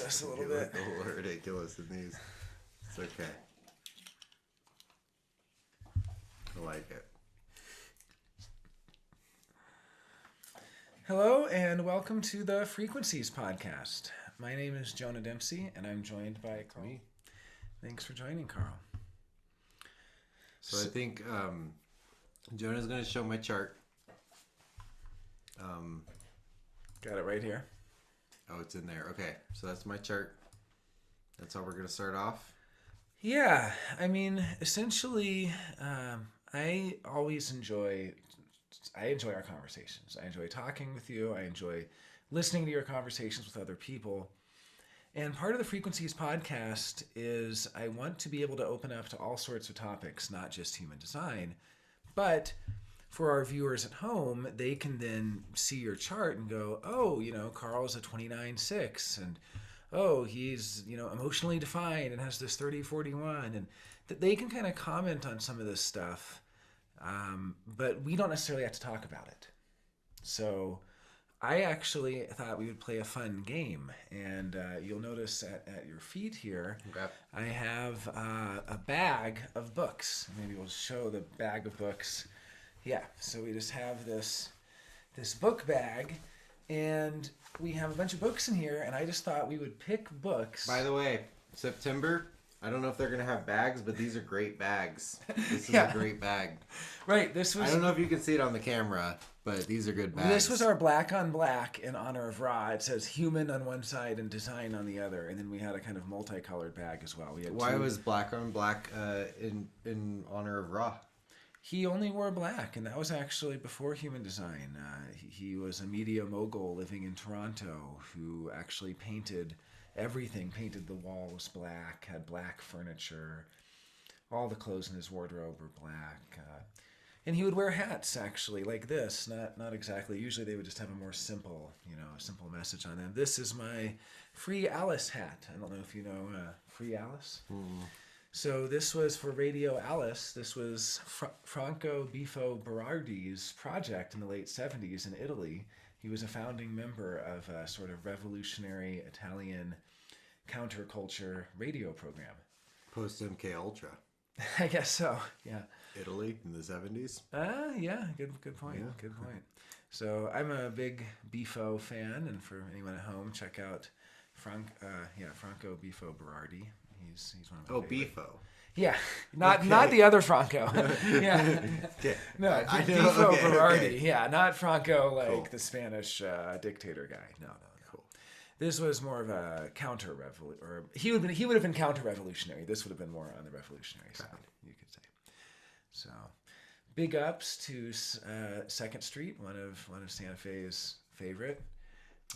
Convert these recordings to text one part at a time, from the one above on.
just a little You bit. look a little ridiculous in these. It's okay. I like it. Hello and welcome to the Frequencies podcast. My name is Jonah Dempsey and I'm joined by Karl. Me. Thanks for joining, Karl. So I think Jonah's going to show my chart. Got it right here. Oh, it's in there. Okay, so that's my chart. That's how we're going to start off. Yeah, I mean, essentially, I always enjoy our conversations. I enjoy talking with you. I enjoy listening to your conversations with other people. And part of the Frequencies podcast is I want to be able to open up to all sorts of topics, not just human design, but for our viewers at home, they can then see your chart and go, oh, Karl's a 29-6, and oh, he's, emotionally defined and has this 30-41, and that they can kind of comment on some of this stuff, but we don't necessarily have to talk about it. So I actually thought we would play a fun game, and you'll notice at your feet here, Okay. I have a bag of books. Maybe we'll show the bag of books. Yeah, so we just have this book bag, and we have a bunch of books in here, and I just thought we would pick books. By the way, September, I don't know if they're going to have bags, but these are great bags. This is Yeah. a great bag. Right, this was... I don't know if you can see it on the camera, but these are good bags. This was our black on black in honor of Ra. It says human on one side and design on the other, and then we had a kind of multicolored bag as well. We had Why was black on black in honor of Ra? He only wore black, and that was actually before human design. He was a media mogul living in Toronto who actually painted everything, painted the walls black, had black furniture. All the clothes in his wardrobe were black. And he would wear hats, actually, like this. Not exactly. Usually they would just have a more simple, a simple message on them. This is my Free Alice hat. I don't know if you know Free Alice. So this was for Radio Alice. This was Franco Bifo Berardi's project in the late 70s in Italy. He was a founding member of a sort of revolutionary Italian counterculture radio program. Post MK Ultra. I guess so, yeah. Italy in the 70s. Yeah, good point. Yeah. Good point. So I'm a big Bifo fan, and for anyone at home, check out Franco Bifo Berardi. He's one of my favorite. Bifo. Yeah, not the other Franco. Yeah, Okay. no, I know, Bifo okay, Berardi. okay. Yeah, not Franco like Cool. the Spanish dictator guy. No. Cool. This was more of a counter-revolution, or he would have been counter-revolutionary. This would have been more on the revolutionary side, you could say. So, big ups to Second Street, one of Santa Fe's favorite.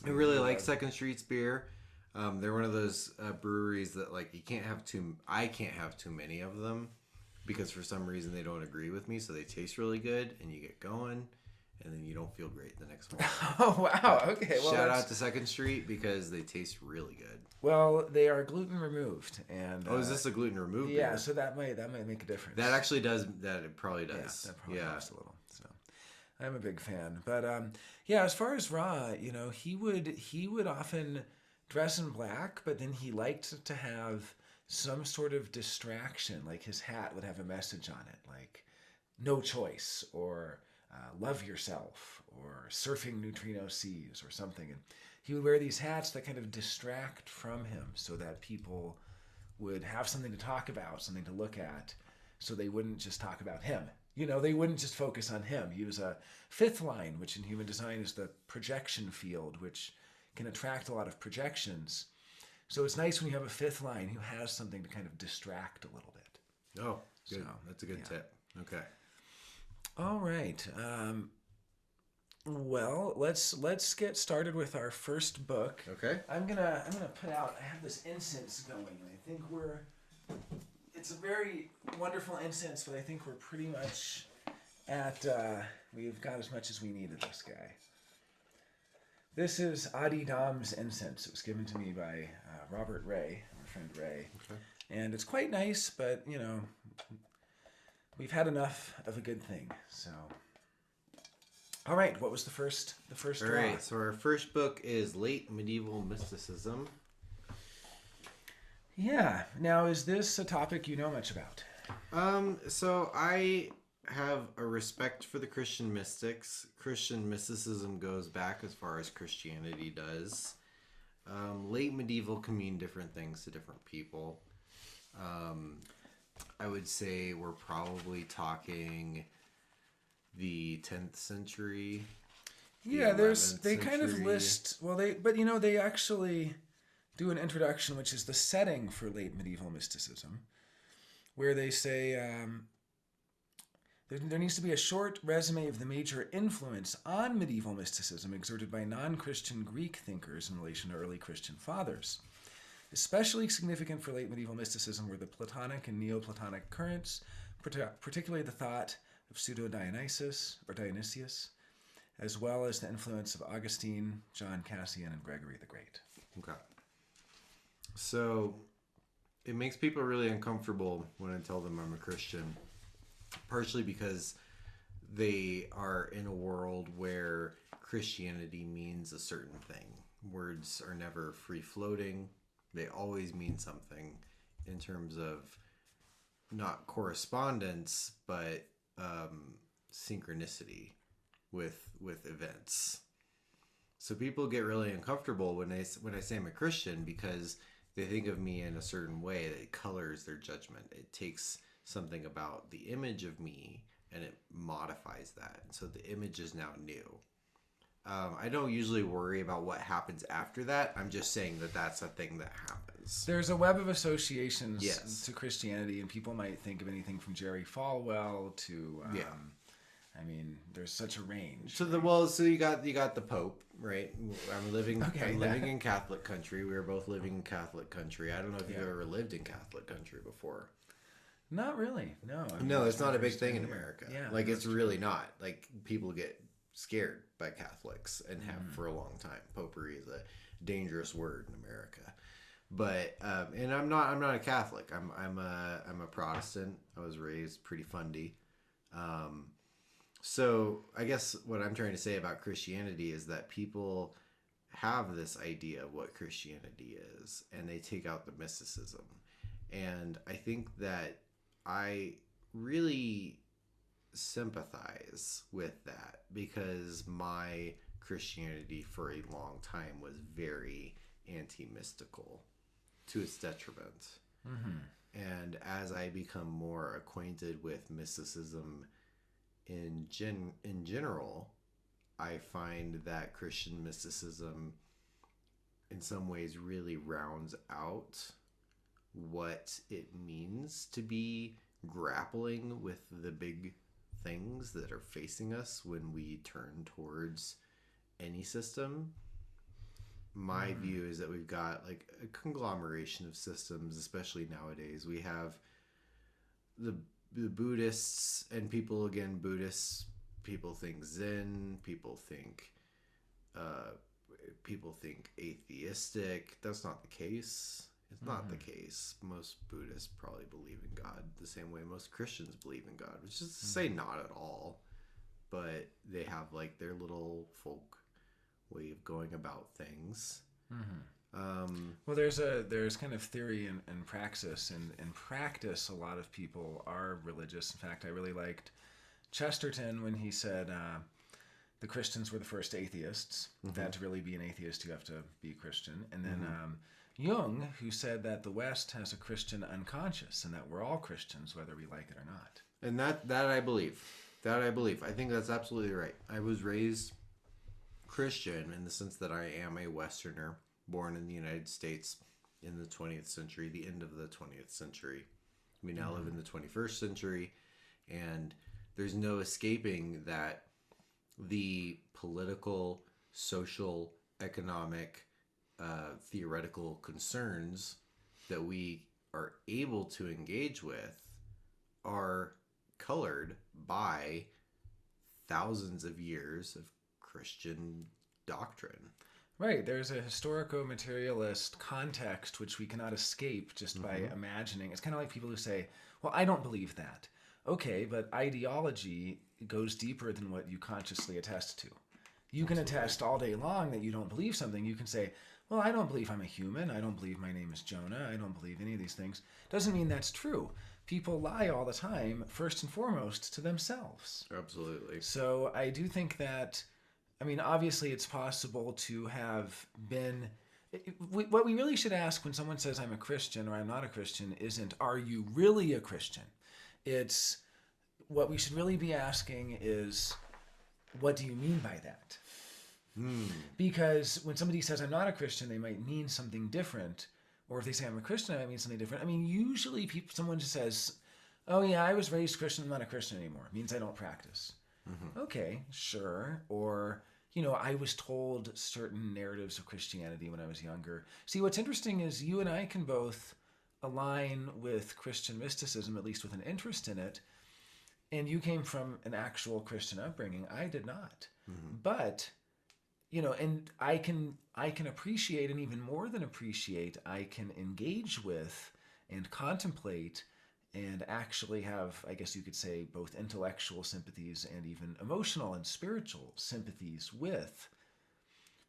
I really like Second Street's beer. They're one of those breweries that you can't have too. I can't have too many of them because for some reason they don't agree with me. So they taste really good, and you get going, and then you don't feel great the next morning. Oh wow! Okay, well, Shout out to Second Street because they taste really good. Well, they are gluten removed, and is this a gluten removed yeah, beer? so that might make a difference. That actually does. That it probably does. Yeah, that probably helps a little. So, I'm a big fan, but yeah, as far as Ra, he would often dress in black, but then he liked to have some sort of distraction, like his hat would have a message on it, like no choice, or love yourself, or surfing neutrino seas, or something. And he would wear these hats that kind of distract from him so that people would have something to talk about, something to look at, so they wouldn't just talk about him. They wouldn't just focus on him. He was a fifth line, which in human design is the projection field, which can attract a lot of projections. So it's nice when you have a fifth line who has something to kind of distract a little bit. Oh, good. So, That's a good tip. Okay. All right. Well, let's get started with our first book. Okay. I'm gonna put out. I have this incense going, and I think it's a very wonderful incense, but I think we're pretty much at. We've got as much as we need of this guy. This is Adi Dam's incense. It was given to me by Robert Ray, our friend Ray. Okay. And it's quite nice, but, we've had enough of a good thing. So, all right, what was the first All draw? right, so our first book is Late Medieval Mysticism. Yeah. Now, is this a topic you know much about? So I have a respect for the Christian mystics. Christian mysticism goes back as far as Christianity does. Late medieval can mean different things to different people. Um, I would say we're probably talking the 10th century, the Yeah, there's 11th they kind of century. list well they but they actually do an introduction which is the setting for late medieval mysticism, where they say there needs to be a short resume of the major influence on medieval mysticism exerted by non-Christian Greek thinkers in relation to early Christian fathers. Especially significant for late medieval mysticism were the Platonic and Neoplatonic currents, particularly the thought of Pseudo Dionysius or Dionysius, as well as the influence of Augustine, John Cassian, and Gregory the Great. Okay. So it makes people really uncomfortable when I tell them I'm a Christian, partially because they are in a world where Christianity means a certain thing. Words are never free floating, they always mean something in terms of not correspondence, but synchronicity with events. So people get really uncomfortable when I say I'm a Christian because they think of me in a certain way that colors their judgment. It takes something about the image of me and it modifies that. So the image is now new. I don't usually worry about what happens after that. I'm just saying that that's a thing that happens. There's a web of associations Yes. to Christianity, and people might think of anything from Jerry Falwell to, Yeah. I mean, there's such a range. So you got the Pope, right? Okay, I'm living yeah. in Catholic country. We are both living in Catholic country. I don't know if you've Yeah. ever lived in Catholic country before. Not really, no. I mean, No, that's it's my not a big first thing time in here. America. Yeah, Like it's that's true. really not. Like people get scared by Catholics and have for a long time. Popery is a dangerous word in America. But and I'm not a Catholic. I'm a Protestant. I was raised pretty fundy. Um, so I guess what I'm trying to say about Christianity is that people have this idea of what Christianity is, and they take out the mysticism. And I think that I really sympathize with that because my Christianity for a long time was very anti mystical to its detriment. Mm-hmm. And as I become more acquainted with mysticism in general, I find that Christian mysticism in some ways really rounds out what it means to be grappling with the big things that are facing us when we turn towards any system. My view is that we've got like a conglomeration of systems, especially nowadays. We have the Buddhists and people, again, Buddhists, people think Zen, uh, people think atheistic. That's not the case. It's not the case. Most Buddhists probably believe in God the same way most Christians believe in God, which is to say not at all, but they have like their little folk way of going about things. Well, there's kind of theory and praxis, and in practice, a lot of people are religious. In fact, I really liked Chesterton when he said the Christians were the first atheists. That to really be an atheist, you have to be Christian. And then Jung, who said that the West has a Christian unconscious, and that we're all Christians, whether we like it or not. And that I believe. That I believe. I think that's absolutely right. I was raised Christian in the sense that I am a Westerner born in the United States in the 20th century, the end of the 20th century. We now live in the 21st century, and there's no escaping that the political, social, economic, theoretical concerns that we are able to engage with are colored by thousands of years of Christian doctrine. Right, there's a historico-materialist context which we cannot escape just by imagining. It's kind of like people who say, well, I don't believe that. Okay, but ideology goes deeper than what you consciously attest to. You can Absolutely. attest all day long that you don't believe something. You can say, well, I don't believe I'm a human. I don't believe my name is Jonah. I don't believe any of these things. Doesn't mean that's true. People lie all the time, first and foremost, to themselves. Absolutely. So I do think that, I mean, obviously it's possible to have been. What we really should ask when someone says I'm a Christian or I'm not a Christian isn't, are you really a Christian? It's what we should really be asking is, what do you mean by that? Because when somebody says I'm not a Christian, they might mean something different. Or if they say I'm a Christian, I might mean something different. I mean, usually someone just says, oh yeah, I was raised Christian, I'm not a Christian anymore. It means I don't practice. Okay, sure. Or, I was told certain narratives of Christianity when I was younger. See, what's interesting is you and I can both align with Christian mysticism, at least with an interest in it. And you came from an actual Christian upbringing. I did not. But and I can appreciate, and even more than appreciate, I can engage with and contemplate and actually have, I guess you could say, both intellectual sympathies and even emotional and spiritual sympathies with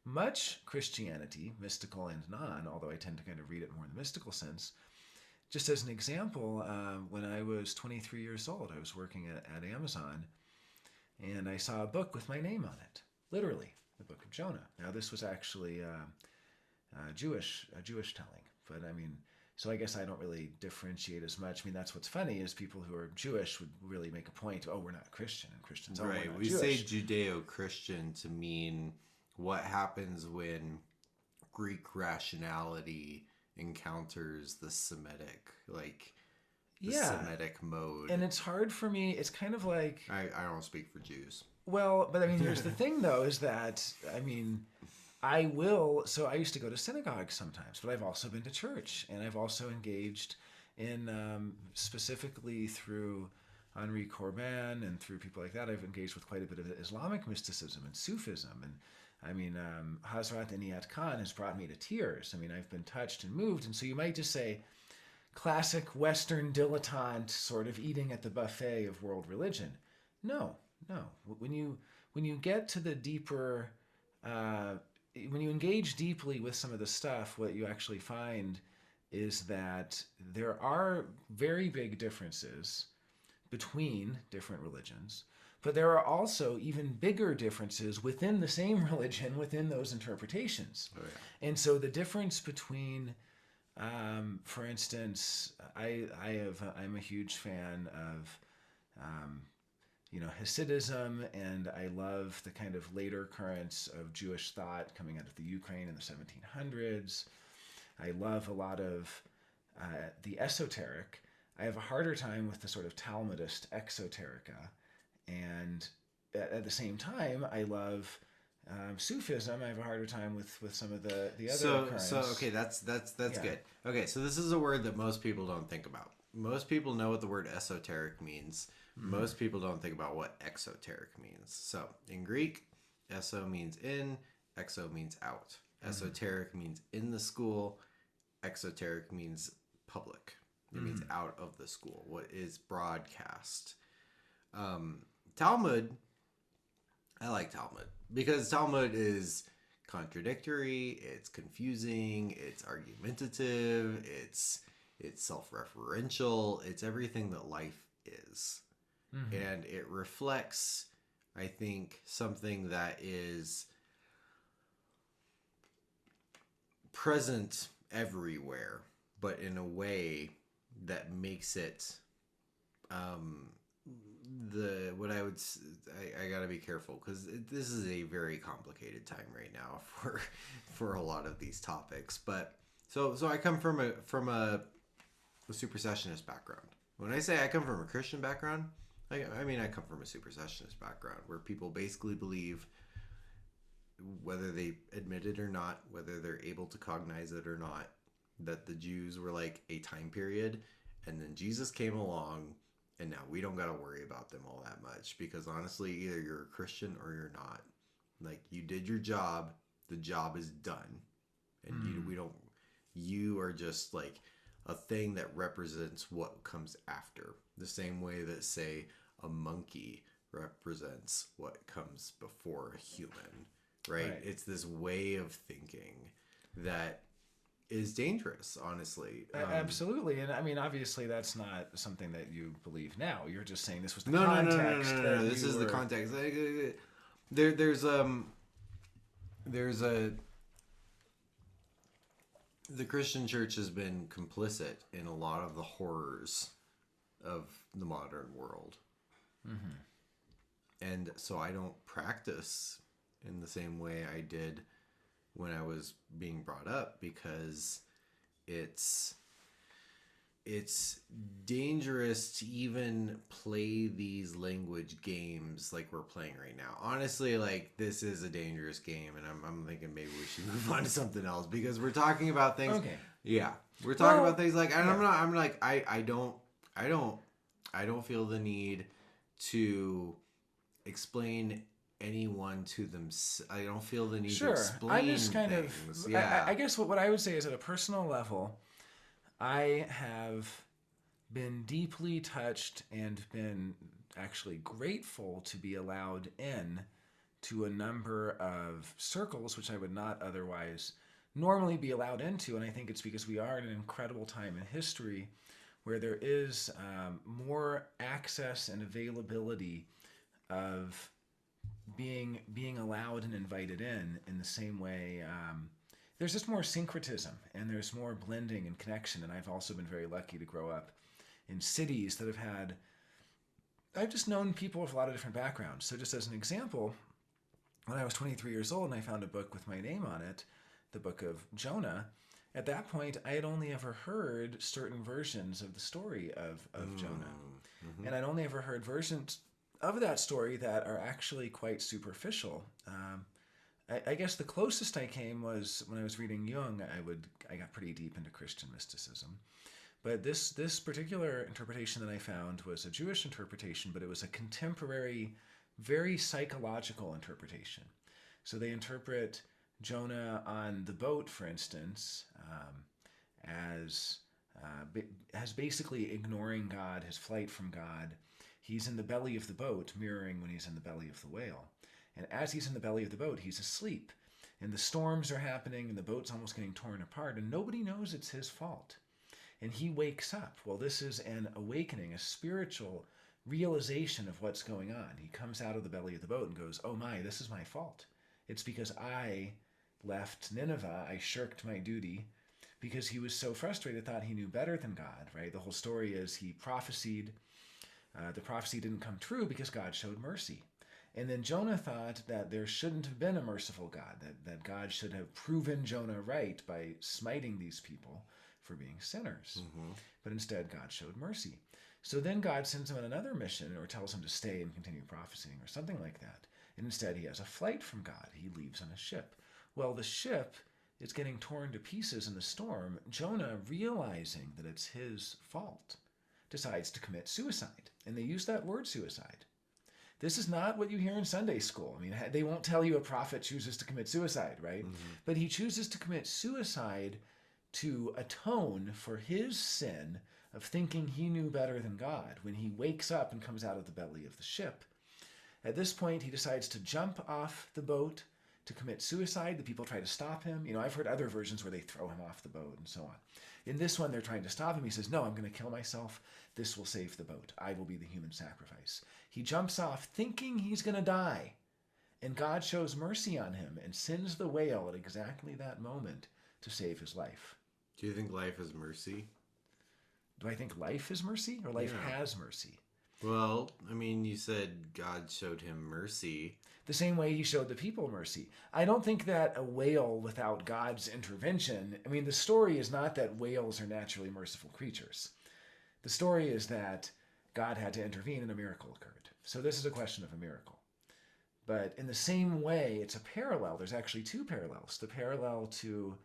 much Christianity, mystical and non, although I tend to kind of read it more in the mystical sense. Just as an example, when I was 23 years old, I was working at Amazon, and I saw a book with my name on it, literally, the Book of Jonah. Now, this was actually a Jewish telling, but I mean, so I guess I don't really differentiate as much. I mean, that's what's funny is people who are Jewish would really make a point. Oh, we're not Christian, and Christians, oh, Right. we're not We Jewish. say Judeo-Christian to mean what happens when Greek rationality encounters the Semitic, like the Yeah, Semitic mode. and it's hard for me. It's kind of like, I don't speak for Jews. well, but I mean, here's the thing, though, is that, I mean, so I used to go to synagogue sometimes, but I've also been to church, and I've also engaged in, specifically through Henri Corbin and through people like that, I've engaged with quite a bit of Islamic mysticism and Sufism. And I mean, Hazrat Inayat Khan has brought me to tears. I mean, I've been touched and moved. And so you might just say, classic Western dilettante sort of eating at the buffet of world religion. No, no. When you get to the deeper, when you engage deeply with some of the stuff, what you actually find is that there are very big differences between different religions, but there are also even bigger differences within the same religion within those interpretations. Oh, yeah. And so the difference between, for instance, I'm a huge fan of, Hasidism, and I love the kind of later currents of Jewish thought coming out of the Ukraine in the 1700s. I love a lot of the esoteric. I have a harder time with the sort of Talmudist exoterica, and at the same time, I love Sufism. I have a harder time with some of the other currents. So okay, that's Yeah. good. Okay, so this is a word that most people don't think about. Most people know what the word esoteric means. Most people don't think about what exoteric means. So in Greek, eso means in, exo means out. Esoteric means in the school. Exoteric means public. It means out of the school. What is broadcast? Talmud, I like Talmud because Talmud is contradictory, it's confusing, it's argumentative, it's self-referential, it's everything that life is. And it reflects, I think, something that is present everywhere, but in a way that makes it I gotta be careful because this is a very complicated time right now for a lot of these topics. But so I come from a supersessionist background. When I say I come from a Christian background, I mean I come from a supersessionist background where people basically believe, whether they admit it or not, whether they're able to cognize it or not, that the Jews were like a time period, and then Jesus came along, and now we don't got to worry about them all that much, because honestly, either you're a Christian or you're not. Like, you did your job, the job is done, and you are just like a thing that represents what comes after. The same way that, say, a monkey represents what comes before a human, right? Right. It's this way of thinking that is dangerous, honestly. Absolutely, and I mean, obviously, that's not something that you believe now. You're just saying this was the No, no, no, no, no, context no, that no. This you is the were. context. There's a the Christian church has been complicit in a lot of the horrors of the modern world. Mm-hmm. And so I don't practice in the same way I did when I was being brought up, because it's dangerous to even play these language games like we're playing right now. Honestly, like, this is a dangerous game, and I'm thinking maybe we should move on to something else, because we're talking about things. Okay. Yeah, we're talking Well, about things like, and yeah. I don't feel the need to explain anyone to them. I don't feel the need to Sure. explain I'm just kind things. of. Yeah. I guess what I would say is, at a personal level, I have been deeply touched and been actually grateful to be allowed in to a number of circles which I would not otherwise normally be allowed into. And I think it's because we are in an incredible time in history where there is more access and availability of being allowed and invited in the same way. There's just more syncretism and there's more blending and connection. And I've also been very lucky to grow up in cities that have had. I've just known people with a lot of different backgrounds. So just as an example, when I was 23 years old and I found a book with my name on it, the book of Jonah, at that point I had only ever heard certain versions of the story of Jonah. Mm-hmm. And I'd only ever heard versions of that story that are actually quite superficial. I guess the closest I came was when I was reading Jung. I got pretty deep into Christian mysticism, but this particular interpretation that I found was a Jewish interpretation, but it was a contemporary, very psychological interpretation. So they interpret Jonah on the boat, for instance, as as basically ignoring God, his flight from God. He's in the belly of the boat, mirroring when he's in the belly of the whale. And as he's in the belly of the boat, he's asleep. And the storms are happening, and the boat's almost getting torn apart, and nobody knows it's his fault. And he wakes up. Well, this is an awakening, a spiritual realization of what's going on. He comes out of the belly of the boat and goes, oh my, this is my fault. It's because I left Nineveh. I shirked my duty because he was so frustrated, thought he knew better than God, right? The whole story is he prophesied. The prophecy didn't come true because God showed mercy. And then Jonah thought that there shouldn't have been a merciful God, that God should have proven Jonah right by smiting these people for being sinners. Mm-hmm. But instead, God showed mercy. So then God sends him on another mission or tells him to stay and continue prophesying or something like that. And instead, he has a flight from God. He leaves on a ship. Well, the ship is getting torn to pieces in the storm. Jonah, realizing that it's his fault, decides to commit suicide. And they use that word suicide. This is not what you hear in Sunday school. I mean, they won't tell you a prophet chooses to commit suicide, right? Mm-hmm. But he chooses to commit suicide to atone for his sin of thinking he knew better than God when he wakes up and comes out of the belly of the ship. At this point, he decides to jump off the boat to commit suicide. The people try to stop him. You know, I've heard other versions where they throw him off the boat and so on. In this one, they're trying to stop him. He says, no, I'm going to kill myself. This will save the boat. I will be the human sacrifice. He jumps off thinking he's going to die. And God shows mercy on him and sends the whale at exactly that moment to save his life. Do you think life is mercy? Do I think life is mercy or life Yeah. has mercy? Well, I mean, you said God showed him mercy. The same way he showed the people mercy. I don't think that a whale without God's intervention, I mean, the story is not that whales are naturally merciful creatures. The story is that God had to intervene and a miracle occurred. So this is a question of a miracle. But in the same way, it's a parallel. There's actually two parallels. The parallel to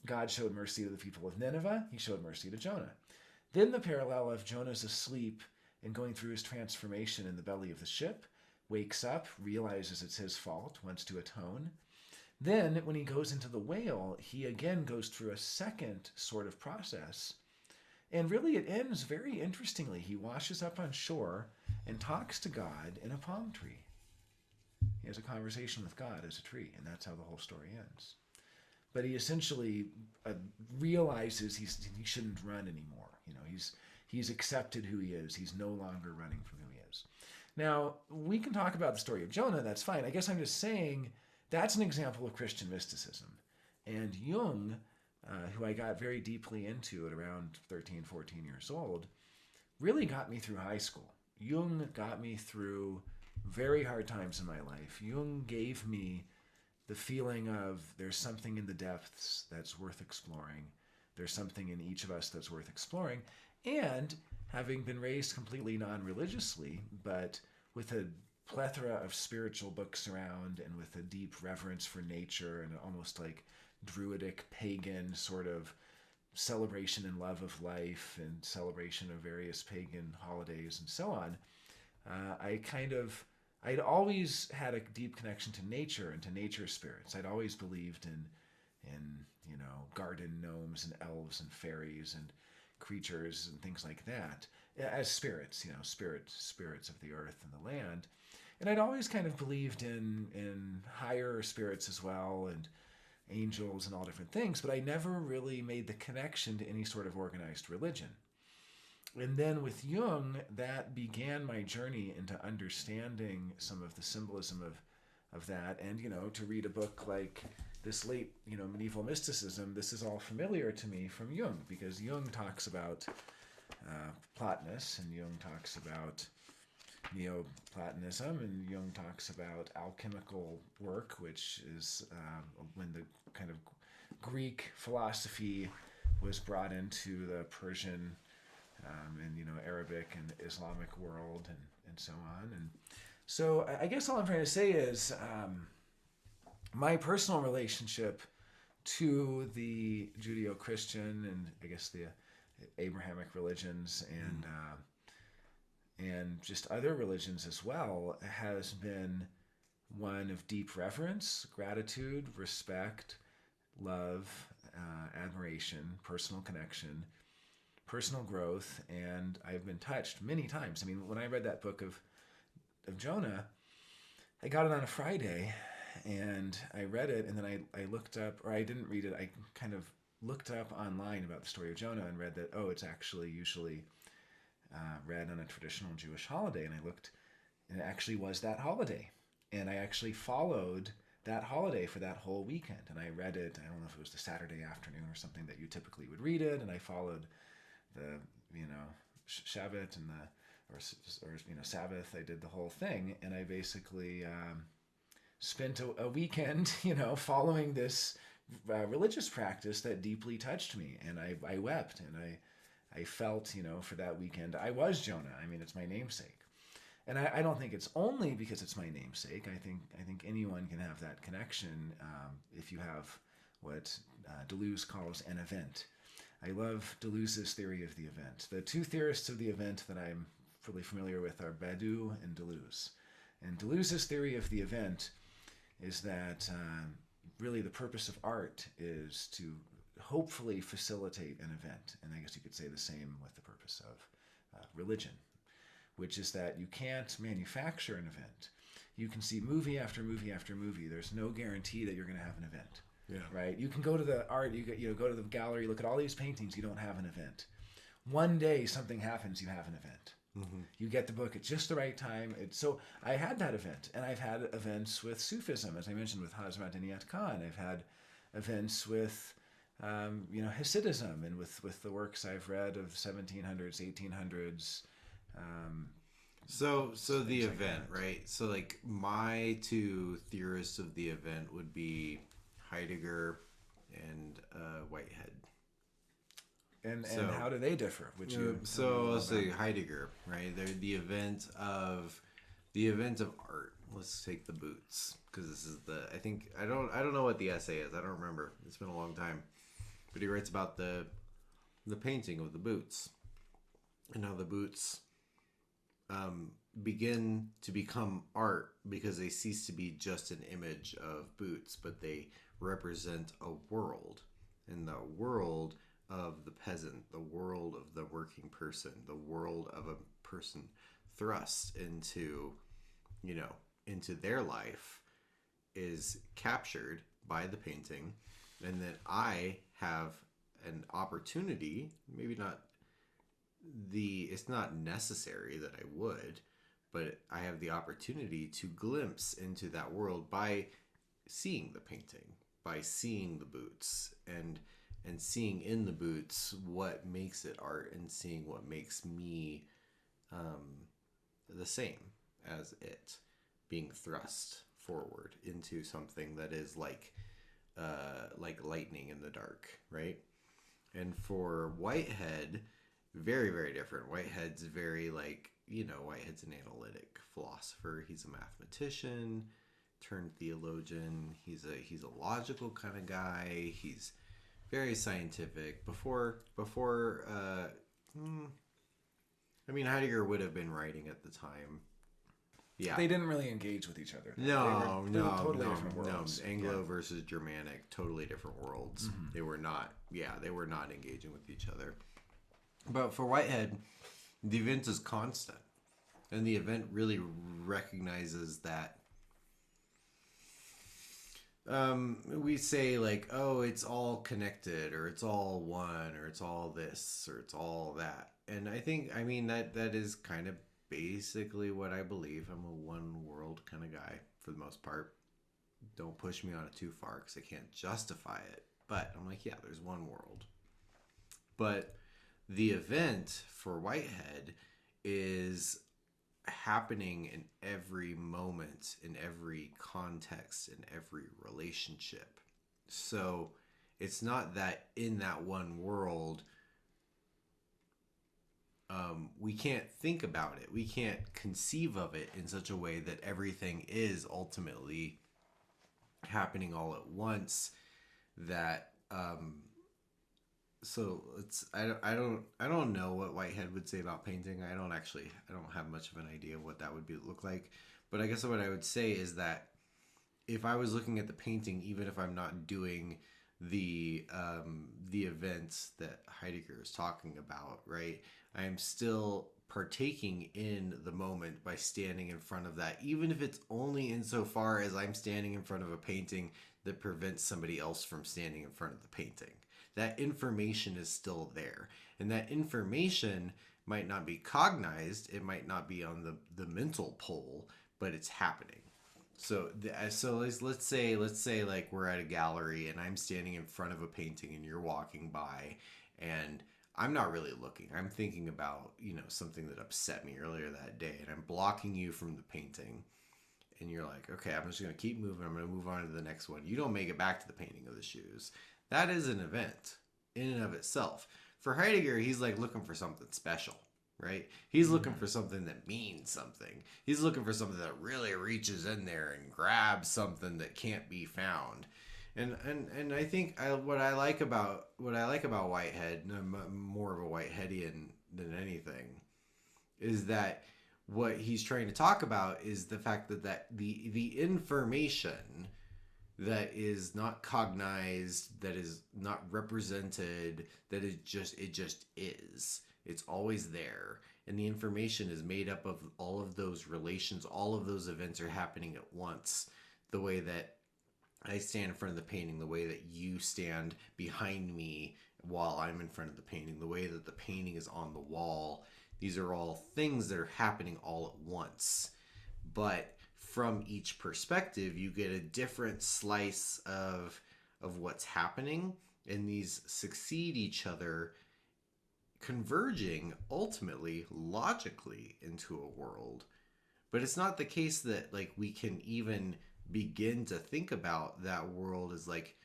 God showed mercy to the people of Nineveh, he showed mercy to Jonah. Then the parallel of Jonah's asleep and going through his transformation in the belly of the ship, wakes up, realizes it's his fault, wants to atone. Then when he goes into the whale, he again goes through a second sort of process And really, it ends very interestingly. He washes up on shore and talks to God in a palm tree. He has a conversation with God as a tree, and that's how the whole story ends. But he essentially realizes he shouldn't run anymore. He's accepted who he is. He's no longer running from who he is. Now, we can talk about the story of Jonah. That's fine. I guess I'm just saying that's an example of Christian mysticism. And Jung, who I got very deeply into at around 13, 14 years old, really got me through high school. Jung got me through very hard times in my life. Jung gave me the feeling of there's something in the depths that's worth exploring. There's something in each of us that's worth exploring. And having been raised completely non-religiously, but with a plethora of spiritual books around and with a deep reverence for nature and almost like druidic pagan sort of celebration and love of life and celebration of various pagan holidays and so on, I'd always had a deep connection to nature and to nature spirits. I'd always believed in garden gnomes and elves and fairies and creatures and things like that as spirits, spirits of the earth and the land. And I'd always kind of believed in higher spirits as well and angels and all different things, but I never really made the connection to any sort of organized religion. And then with Jung, that began my journey into understanding some of the symbolism of that. And, to read a book like this late, medieval mysticism, this is all familiar to me from Jung, because Jung talks about Plotinus, and Jung talks about Neoplatonism, and Jung talks about alchemical work, which is when the kind of Greek philosophy was brought into the Persian and Arabic and Islamic world and so on. And so I guess all I'm trying to say is my personal relationship to the Judeo-Christian and I guess the Abrahamic religions and just other religions as well has been one of deep reverence, gratitude, respect, love, admiration, personal connection, personal growth, and I've been touched many times. I mean, when I read that book of Jonah, I got it on a Friday, and I read it, and then I looked up, or I didn't read it, I kind of looked up online about the story of Jonah and read that, it's actually usually read on a traditional Jewish holiday, and I looked, and it actually was that holiday, and I actually followed that holiday for that whole weekend, and I read it, I don't know if it was the Saturday afternoon or something that you typically would read it, and I followed the Shabbat and or Sabbath. I did the whole thing, and I basically spent a weekend following this religious practice that deeply touched me, and I wept, and I felt for that weekend I was Jonah. I mean, it's my namesake, and I don't think it's only because it's my namesake. I think anyone can have that connection if you have what Deleuze calls an event. I love Deleuze's theory of the event. The two theorists of the event that I'm fully familiar with are Badiou and Deleuze. And Deleuze's theory of the event is that really the purpose of art is to hopefully facilitate an event. And I guess you could say the same with the purpose of religion, which is that you can't manufacture an event. You can see movie after movie after movie. There's no guarantee that you're going to have an event. Yeah. Right. You can go to the art. You go to the gallery. Look at all these paintings. You don't have an event. One day something happens. You have an event. Mm-hmm. You get the book at just the right time. So I had that event, and I've had events with Sufism, as I mentioned, with Hazrat Inayat Khan. I've had events with Hasidism, and with the works I've read of 1700s, 1800s. So the event, right? So like my two theorists of the event would be Heidegger and Whitehead. And how do they differ? I'll say Heidegger, right? They're the event of art. Let's take the boots, because this is I don't know what the essay is. I don't remember. It's been a long time. But he writes about the painting of the boots and how the boots begin to become art because they cease to be just an image of boots, but they represent a world, and the world of the peasant, the world of the working person, the world of a person thrust into, you know, into their life is captured by the painting, and then I have an opportunity, maybe not it's not necessary that I would, but I have the opportunity to glimpse into that world by seeing the painting, by seeing the boots, and seeing in the boots what makes it art, and seeing what makes me the same as it, being thrust forward into something that is like lightning in the dark, right? And for Whitehead, very, very different. Whitehead's very Whitehead's an analytic philosopher. He's a mathematician turned theologian. He's a logical kind of guy. He's very scientific. Heidegger would have been writing at the time. Yeah. They didn't really engage with each other. No, they were totally different worlds. Anglo versus Germanic, totally different worlds. Mm-hmm. They were not engaging with each other. But for Whitehead, the event is constant. And the event really recognizes that we say like, oh, it's all connected, or it's all one, or it's all this, or it's all that. And that is kind of basically what I believe. I'm a one world kind of guy for the most part. Don't push me on it too far because I can't justify it. But I'm like, yeah, there's one world. But the event for Whitehead is happening in every moment, in every context, in every relationship. So it's not that in that one world, we can't think about it. We can't conceive of it in such a way that everything is ultimately happening all at once. That so it's I don't know what Whitehead would say about painting. I don't have much of an idea what that would look like. But I guess what I would say is that if I was looking at the painting, even if I'm not doing the events that Heidegger is talking about, right? I am still partaking in the moment by standing in front of that, even if it's only insofar as I'm standing in front of a painting that prevents somebody else from standing in front of the painting. That information is still there. And that information might not be cognized, it might not be on the mental pole, but it's happening. So let's say like we're at a gallery and I'm standing in front of a painting and you're walking by, and I'm not really looking. I'm thinking about, something that upset me earlier that day, and I'm blocking you from the painting. And you're like, okay, I'm just going to keep moving. I'm going to move on to the next one. You don't make it back to the painting of the shoes. That is an event in and of itself. For Heidegger, he's like looking for something special, right? He's looking for something that means something. He's looking for something that really reaches in there and grabs something that can't be found. And I think what I like about Whitehead, and I'm more of a Whiteheadian than anything, is that what he's trying to talk about is the fact that the information that is not cognized, that is not represented, that it just is. It's always there. And the information is made up of all of those relations. All of those events are happening at once. The way that I stand in front of the painting, the way that you stand behind me while I'm in front of the painting, the way that the painting is on the wall. These are all things that are happening all at once. But from each perspective, you get a different slice of what's happening, and these succeed each other, converging ultimately, logically, into a world. But it's not the case that like we can even begin to think about that world as like,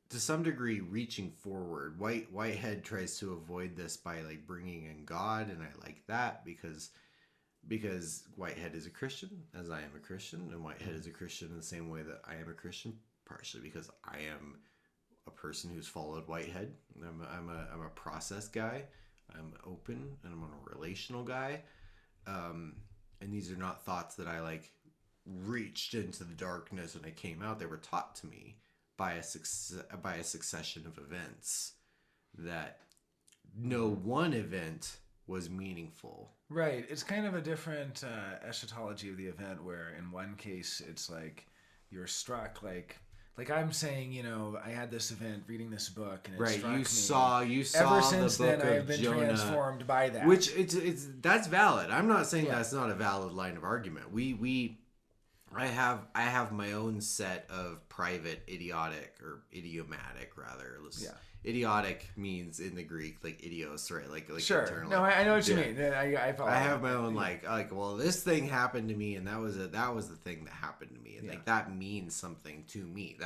to some degree, reaching forward. Whitehead tries to avoid this by like bringing in God, and I like that because Whitehead is a Christian, as I am a Christian, and Whitehead is a Christian in the same way that I am a Christian, partially because I am a person who's followed Whitehead. I'm a process guy. I'm open, and I'm a relational guy. And these are not thoughts that I like reached into the darkness and I came out. They were taught to me by a succession of events that no one event was meaningful. Right. It's kind of a different eschatology of the event where in one case it's like you're struck like I'm saying, I had this event reading this book and it Right, struck you me. saw Ever the since book then I of have been Jonah, transformed by that. which it's that's valid. I'm not saying Yeah. that's not a valid line of argument. I have my own set of private idiomatic rather. Yeah. Idiotic means in the Greek like idios, right? Like Sure. internally. No, I know what you Yeah. mean. I follow. I have my own like well, this thing happened to me and that was the thing that happened to me, and like that means something to me.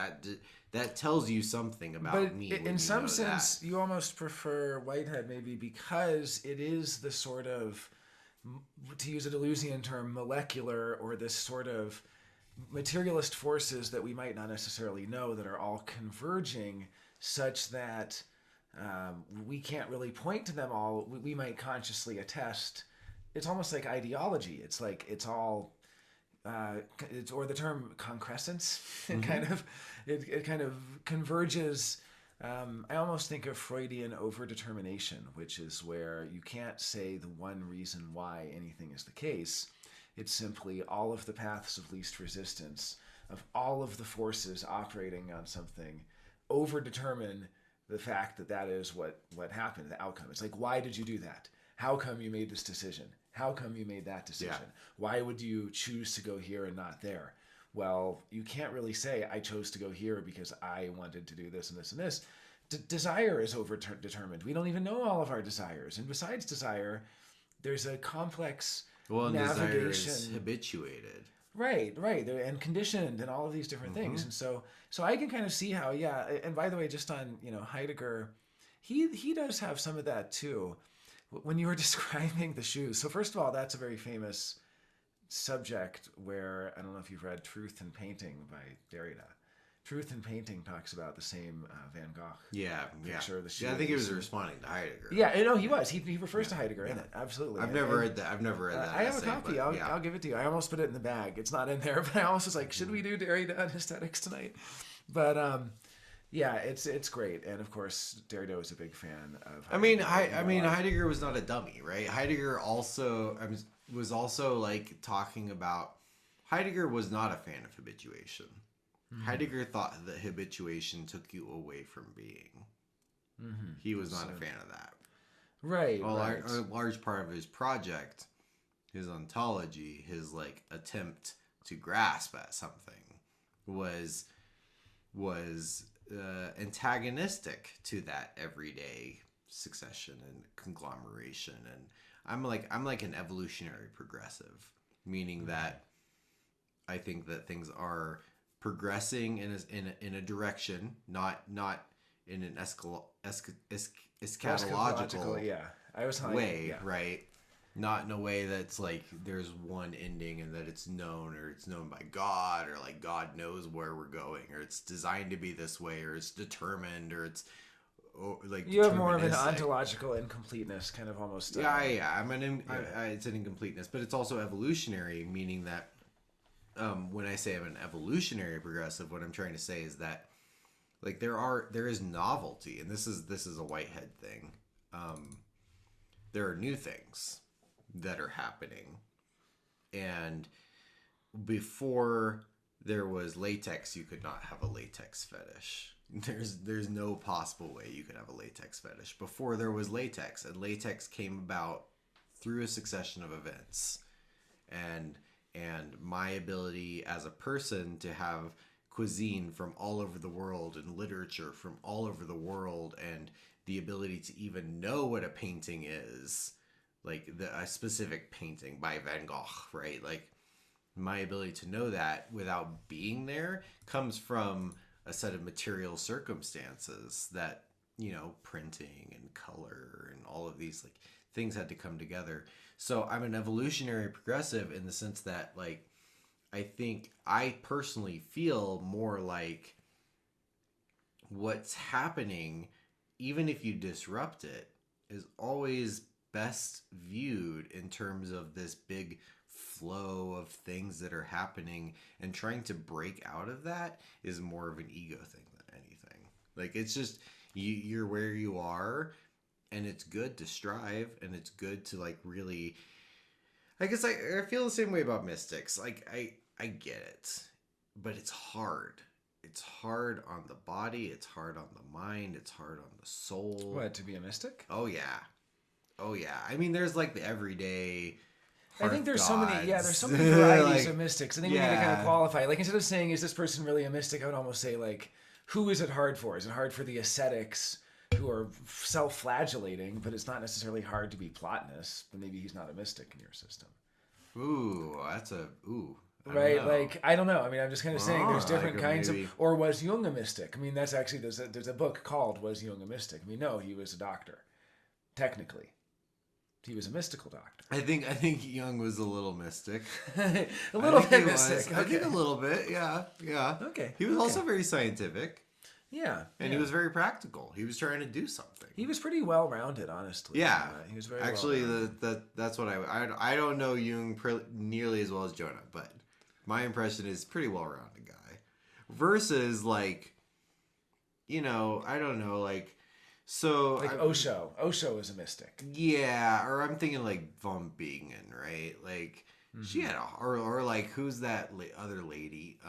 That tells you something about But me. in some sense, you almost prefer Whitehead maybe because it is the sort of, to use a Deleuzian term, molecular, or this sort of materialist forces that we might not necessarily know that are all converging such that we can't really point to them all. We might consciously attest. It's almost like ideology. It's like it's all it's, or the term concrescence. It kind of converges. I almost think of Freudian overdetermination, which is where you can't say the one reason why anything is the case. It's simply all of the paths of least resistance of all of the forces operating on something overdetermine the fact that that is what happened, the outcome. It's like, why did you do that? How come you made this decision? How come you made that decision? Yeah. Why would you choose to go here and not there? Well, you can't really say, I chose to go here because I wanted to do this and this and this. Desire is overdetermined. We don't even know all of our desires. And besides desire, there's a complex navigation. Desire is habituated. Right, and conditioned, and all of these different things, and so I can kind of see how, yeah. And by the way, just on Heidegger, he does have some of that too. When you were describing the shoes, so first of all, that's a very famous subject where I don't know if you've read Truth in Painting by Derrida. Truth in Painting talks about the same Van Gogh. Yeah. Picture of the shoes. Yeah, I think he was responding to Heidegger. Yeah, no, he was. He refers to Heidegger in it. Absolutely. I've never read that. I have a copy. I'll give it to you. I almost put it in the bag. It's not in there, but I almost was like, should we do Derrida on aesthetics tonight? But yeah, it's great, and of course, Derrida was a big fan of. Heidegger was not a dummy, right? Heidegger also was also like talking about. Heidegger was not a fan of habituation. Heidegger thought that habituation took you away from being. He was not a fan of that. Right. A large part of his project, his ontology, his like attempt to grasp at something, was antagonistic to that everyday succession and conglomeration. And I'm like an evolutionary progressive, meaning that I think that things are progressing in a direction, not in an eschatological way, right? Not in a way that's like there's one ending and that it's known, or it's known by God, or like God knows where we're going, or it's designed to be this way, or it's determined, or it's like you have more of an ontological incompleteness, kind of almost. It's an incompleteness, but it's also evolutionary, meaning that. When I say I'm an evolutionary progressive, what I'm trying to say is that, like, there is novelty, and this is a Whitehead thing. There are new things that are happening, and before there was latex, you could not have a latex fetish. There's no possible way you could have a latex fetish before there was latex, and latex came about through a succession of events, and my ability as a person to have cuisine from all over the world and literature from all over the world, and the ability to even know what a painting is, like a specific painting by Van Gogh, right? Like my ability to know that without being there comes from a set of material circumstances that, printing and color and all of these like things had to come together. So I'm an evolutionary progressive in the sense that, like, I think I personally feel more like what's happening, even if you disrupt it, is always best viewed in terms of this big flow of things that are happening, and trying to break out of that is more of an ego thing than anything. Like, it's just, You're where you are, and it's good to strive, and it's good to like really. I guess I feel the same way about mystics. Like I get it, but it's hard. It's hard on the body. It's hard on the mind. It's hard on the soul. What, to be a mystic? Oh yeah, oh yeah. I mean, there's like the everyday. I think there's so many, gods. there's so many varieties like, of mystics. I think we need to kind of qualify. Like, instead of saying, is this person really a mystic, I would almost say, like, who is it hard for? Is it hard for the ascetics who are self-flagellating, but it's not necessarily hard to be Plotinus, but maybe he's not a mystic in your system. Ooh, that's a ooh. Right, like I don't know. I mean, I'm just kind of saying there's different kinds maybe. of. Or was Jung a mystic? I mean, that's actually there's a book called "Was Jung a Mystic?" I mean, no, he was a doctor. Technically, he was a mystical doctor. I think Jung was a little mystic. A little bit mystic. Okay. I think a little bit. Yeah, yeah. Okay. He was also very scientific. Yeah, and he was very practical. He was trying to do something. He was pretty well rounded, honestly. Yeah, he was very actually that's what I don't know Jung nearly as well as Jonah, but my impression is pretty well rounded guy. Versus like, I don't know, like so like Osho. Osho is a mystic. Yeah, or I'm thinking like von Bingen, right? Like she had or like who's that other lady,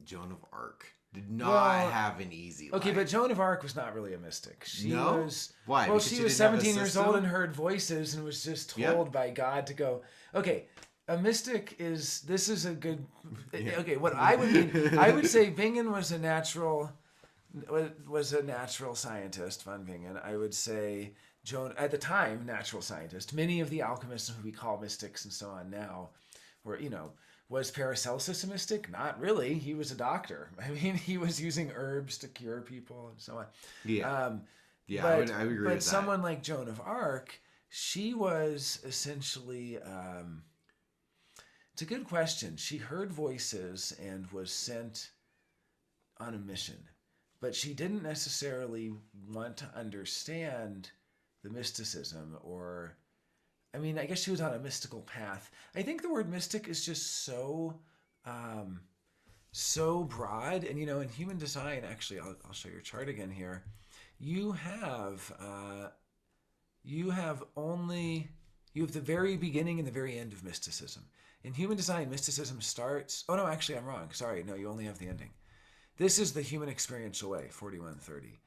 Joan of Arc. Did not have an easy life. Okay, but Joan of Arc was not really a mystic. She was... Why? Well, because she was 17 years old and heard voices and was just told by God to go, okay, a mystic is... This is a good... Okay, what I would mean... I would say Bingen was a natural scientist, von Bingen. I would say Joan... At the time, natural scientist. Many of the alchemists who we call mystics and so on now were, Was Paracelsus a mystic? Not really. He was a doctor. I mean, he was using herbs to cure people and so on. Yeah. I would agree with that. But someone like Joan of Arc, she was essentially... it's a good question. She heard voices and was sent on a mission. But she didn't necessarily want to understand the mysticism or... I mean, I guess she was on a mystical path. I think the word mystic is just so broad. And, in human design, actually, I'll show your chart again here. You have the very beginning and the very end of mysticism. In human design, mysticism starts... Oh, no, actually, I'm wrong. Sorry. No, you only have the ending. This is the human experiential way, 4130.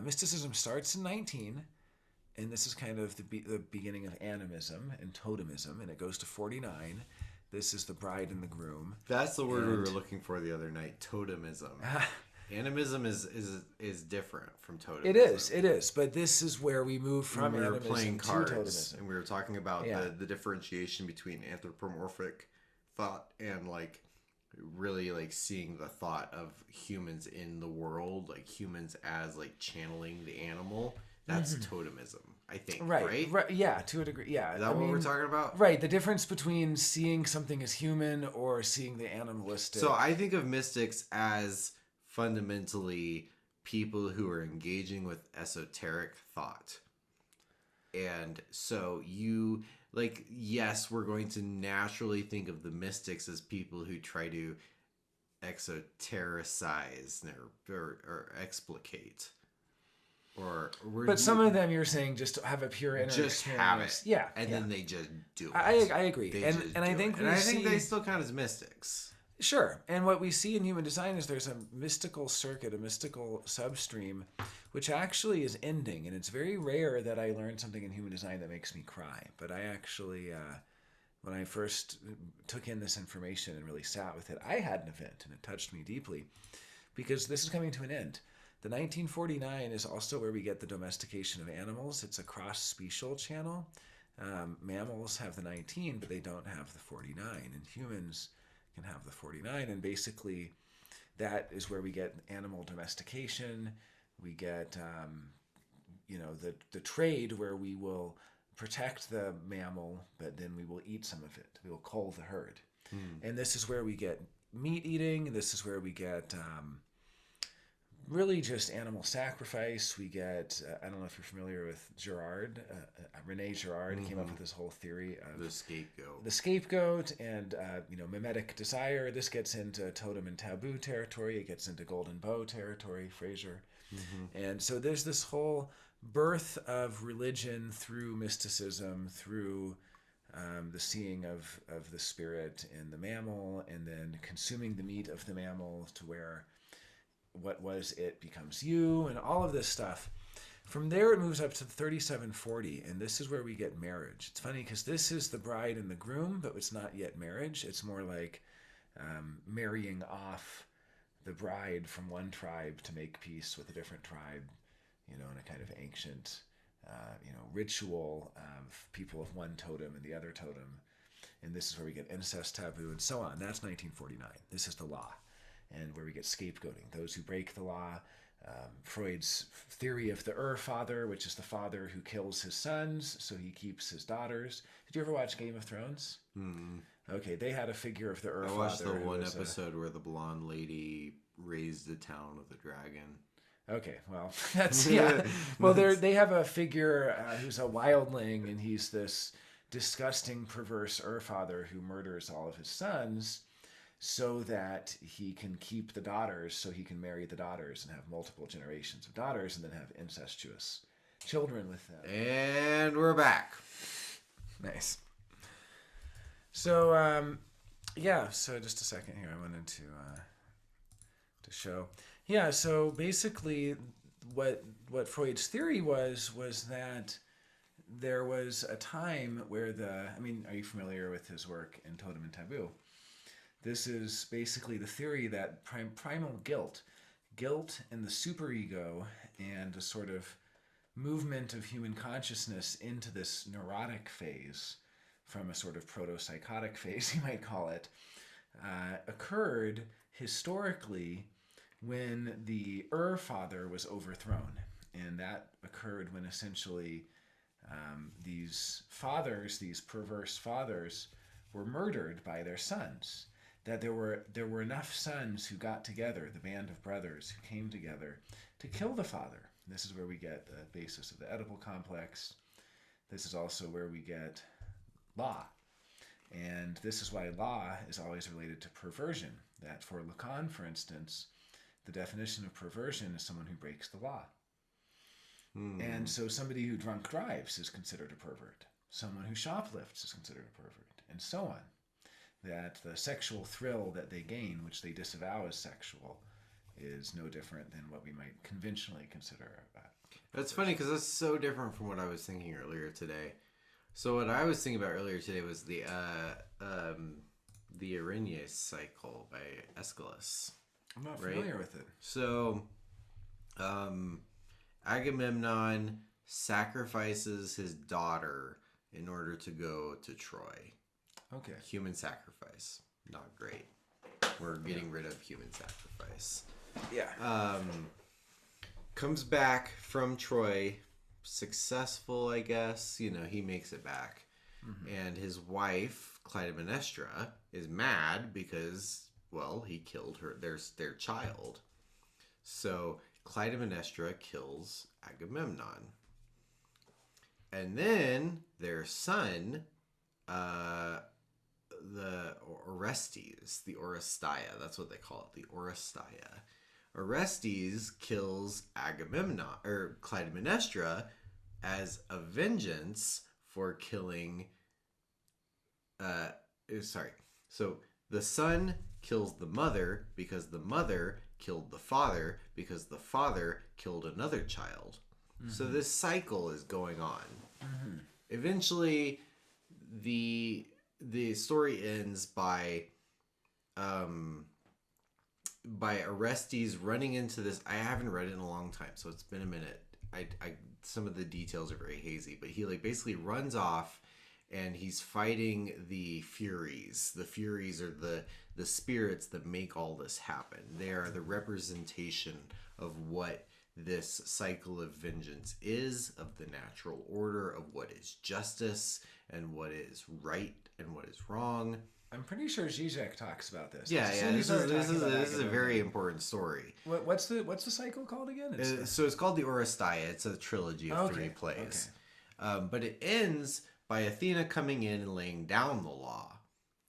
Mysticism starts in 19... And this is kind of the beginning of animism and totemism, and it goes to 49. This is the bride and the groom. That's the word we were looking for the other night, totemism. Animism is different from totemism. It is. But this is where we move from we were animism playing to cards, totemism. and we were talking about the differentiation between anthropomorphic thought and like really like seeing the thought of humans in the world, like humans as like channeling the animal. That's totemism, I think, right? Yeah, to a degree, yeah. Is that what we're talking about? Right, the difference between seeing something as human or seeing the animalistic. So I think of mystics as fundamentally people who are engaging with esoteric thought. And so yes, we're going to naturally think of the mystics as people who try to exotericize or explicate. But some of them you're saying just have a pure inner just experience. Have it, and then they just do it. I agree, and I think I think they still count as mystics. Sure, and what we see in human design is there's a mystical circuit, a mystical substream, which actually is ending, and it's very rare that I learn something in human design that makes me cry. But I actually, when I first took in this information and really sat with it, I had an event, and it touched me deeply, because this is coming to an end. The 1949 is also where we get the domestication of animals. It's a cross-special channel. Mammals have the 19, but they don't have the 49. And humans can have the 49. And basically, that is where we get animal domestication. We get, the trade where we will protect the mammal, but then we will eat some of it. We will cull the herd. And this is where we get meat eating. This is where we get... really just animal sacrifice. We get, I don't know if you're familiar with Girard, Rene Girard came up with this whole theory of The scapegoat. the scapegoat and, mimetic desire. This gets into totem and taboo territory. It gets into golden bow territory, Fraser. And so there's this whole birth of religion through mysticism, through the seeing of the spirit in the mammal, and then consuming the meat of the mammal to where what was it becomes you, and all of this stuff. From there, it moves up to 3740, and this is where we get marriage. It's funny because this is the bride and the groom, but it's not yet marriage. It's more like marrying off the bride from one tribe to make peace with a different tribe, in a kind of ancient, ritual of people of one totem and the other totem. And this is where we get incest taboo and so on. That's 1949. This is the law. And where we get scapegoating, those who break the law. Freud's theory of the Father, which is the father who kills his sons so he keeps his daughters. Did you ever watch Game of Thrones? Okay, they had a figure of the Father. I watched the one episode where the blonde lady raised the town with a dragon. Okay, well, that's, yeah. Well, they have a figure who's a wildling, and he's this disgusting, perverse Father who murders all of his sons so that he can keep the daughters, so he can marry the daughters and have multiple generations of daughters and then have incestuous children with them. And we're back. Nice. So, so just a second here. I wanted to show. Yeah, so basically what Freud's theory was that there was a time where are you familiar with his work in Totem and Taboo? This is basically the theory that primal guilt and the superego and a sort of movement of human consciousness into this neurotic phase, from a sort of proto-psychotic phase, you might call it, occurred historically when the Father was overthrown. And that occurred when essentially these fathers, these perverse fathers, were murdered by their sons. That there were enough sons who got together, the band of brothers who came together to kill the father. This is where we get the basis of the Oedipal complex. This is also where we get law. And this is why law is always related to perversion. That for Lacan, for instance, the definition of perversion is someone who breaks the law. And so somebody who drunk drives is considered a pervert. Someone who shoplifts is considered a pervert, and so on. That the sexual thrill that they gain, which they disavow as sexual, is no different than what we might conventionally consider. That's funny because that's so different from what I was thinking earlier today. So what I was thinking about earlier today was the Arrhenius cycle by Aeschylus. I'm not familiar with it. So, Agamemnon sacrifices his daughter in order to go to Troy. Okay. Human sacrifice. Not great. We're getting rid of human sacrifice. Yeah. Comes back from Troy, successful, I guess. He makes it back. And his wife, Clytemnestra, is mad because, well, he killed their child. So Clytemnestra kills Agamemnon. And then their son, the Orestes, the Oresteia, that's what they call it, the Oresteia. Orestes kills Agamemnon, or Clytemnestra, as a vengeance for killing, so the son kills the mother because the mother killed the father because the father killed another child. So this cycle is going on. Eventually, the story ends by Orestes running into this. I haven't read it in a long time, so it's been a minute. I some of the details are very hazy, but he basically runs off and he's fighting the Furies. The Furies are the spirits that make all this happen. They are the representation of what this cycle of vengeance is, of the natural order, of what is justice and what is right and what is wrong. I'm pretty sure Zizek talks about this. Yeah, As yeah. soon as This you is start talking about this is a very Agamemnon. important story. What's the cycle called again? It's the So it's called the Oresteia. It's a trilogy of three okay. Okay. plays, but it ends by Athena coming in and laying down the law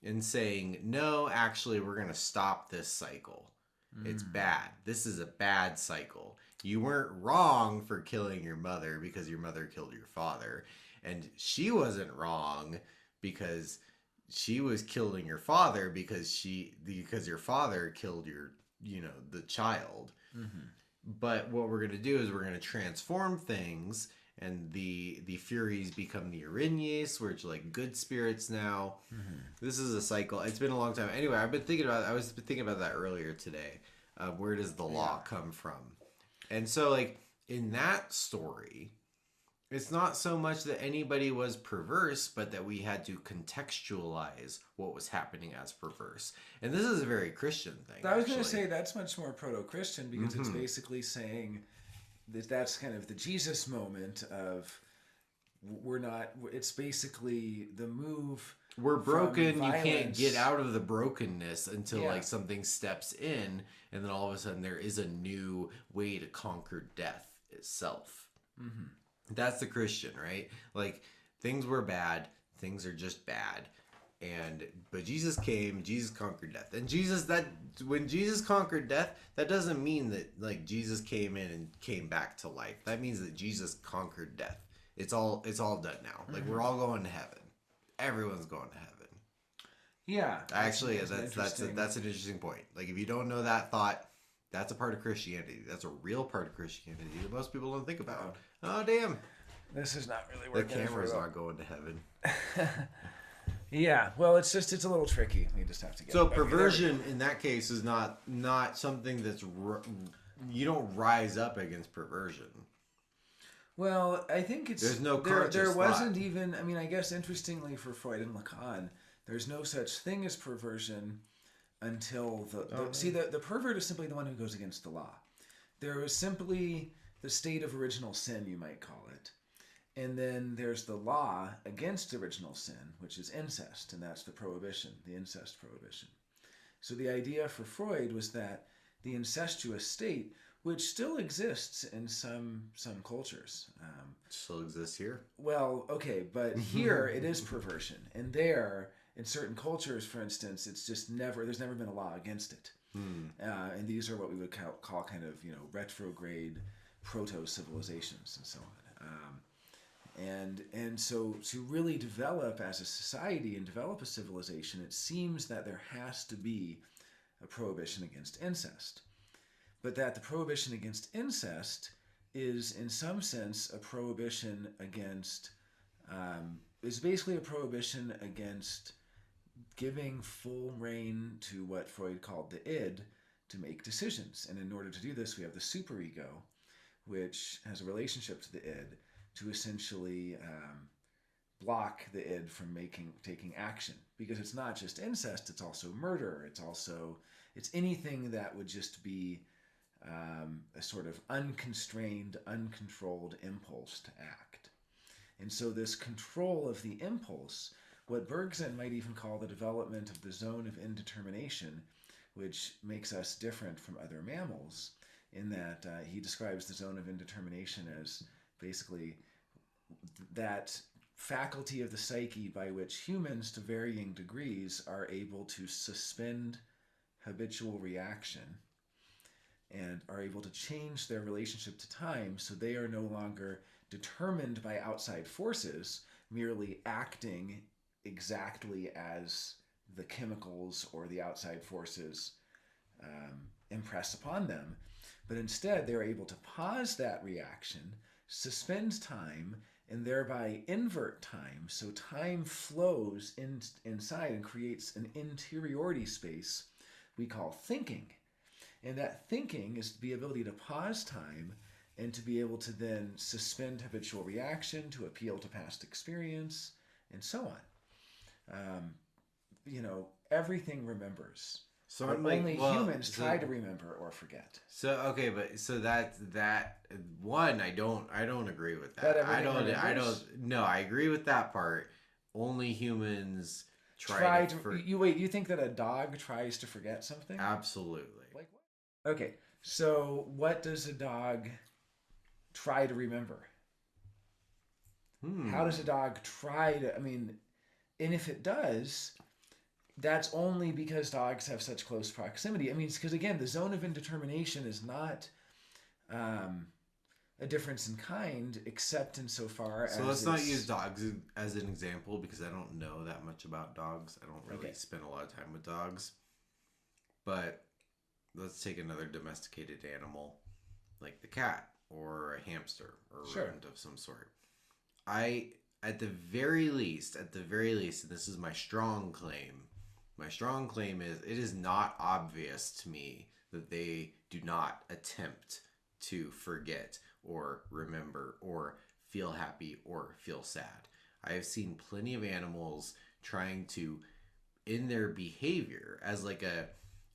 and saying, "No, actually, we're going to stop this cycle. It's bad. This is a bad cycle. You weren't wrong for killing your mother because your mother killed your father, and she wasn't wrong because she was killing your father because your father killed your the child." Mm-hmm. But what we're going to do is we're going to transform things, and the Furies become the Erinyes, which are like good spirits now. Mm-hmm. This is a cycle. It's been a long time. Anyway, I was thinking about that earlier today. Where does the law come from? And so, like in that story, it's not so much that anybody was perverse, but that we had to contextualize what was happening as perverse. And this is a very Christian thing. I was going to actually. say that's much more proto-Christian because it's basically saying that that's kind of the Jesus moment of we're not. It's basically the move. We're broken. You can't violence. get out of the brokenness until Yeah. like something steps in, and then all of a sudden there is a new way to conquer death itself. Mm-hmm. That's the Christian, right? Like things were bad, things are just bad. But Jesus came, Jesus conquered death. And when Jesus conquered death, that doesn't mean that like Jesus came in and came back to life. That means that Jesus conquered death. It's all done now. Like we're all going to heaven. Everyone's going to heaven. Yeah. Actually, that's interesting. an interesting point. Like if you don't know that thought, that's a part of Christianity. That's a real part of Christianity that most people don't think about. Oh damn. This is not really The working. camera's not going to heaven. Yeah, well, it's a little tricky. We just have to get. So okay, perversion in that case is not something that's you don't rise up against perversion. Well, I think it's There's no there. conscious There wasn't thought. even. I mean, I guess interestingly for Freud and Lacan, there's no such thing as perversion until the pervert is simply the one who goes against the law. There is simply the state of original sin, you might call it. And then there's the law against original sin, which is incest, and that's the prohibition, the incest prohibition. So the idea for Freud was that the incestuous state, which still exists in some cultures, Still exists here. well, okay, but here it is perversion, and there in certain cultures, for instance, it's just there's never been a law against it. And these are what we would call kind of retrograde proto civilizations and so on. And so to really develop as a society and develop a civilization, it seems that there has to be a prohibition against incest. But that the prohibition against incest is in some sense a prohibition against, is basically a prohibition against giving full reign to what Freud called the id to make decisions. And in order to do this, we have the superego, which has a relationship to the id, to essentially block the id from taking action, because it's not just incest, it's also murder, it's anything that would just be a sort of unconstrained, uncontrolled impulse to act. And so this control of the impulse, what Bergson might even call the development of the zone of indetermination, which makes us different from other mammals, in that he describes the zone of indetermination as basically that faculty of the psyche by which humans to varying degrees are able to suspend habitual reaction and are able to change their relationship to time, so they are no longer determined by outside forces, merely acting exactly as the chemicals or the outside forces impress upon them, but instead they're able to pause that reaction, suspend time, and thereby invert time, so time flows inside and creates an interiority space we call thinking. And that thinking is the ability to pause time and to be able to then suspend habitual reaction, to appeal to past experience, and so on. Everything remembers. So But I'm like, only well, humans try to remember or forget. So okay, but so that one I don't agree with that. That I everything don't remembers? no, I agree with that part. Only humans Try to you wait. You think that a dog tries to forget something? Absolutely. Like what? Okay, so what does a dog try to remember? How does a dog try to? I mean, and if it does, that's only because dogs have such close proximity. I mean, because again, the zone of indetermination is not um, a difference in kind, except insofar as. So let's not use dogs as an example because I don't know that much about dogs. I don't really spend a lot of time with dogs. But let's take another domesticated animal like the cat or a hamster or a rodent of some sort. At the very least, and this is my strong claim. My strong claim is it is not obvious to me that they do not attempt to forget or remember or feel happy or feel sad. I have seen plenty of animals trying to, in their behavior, as like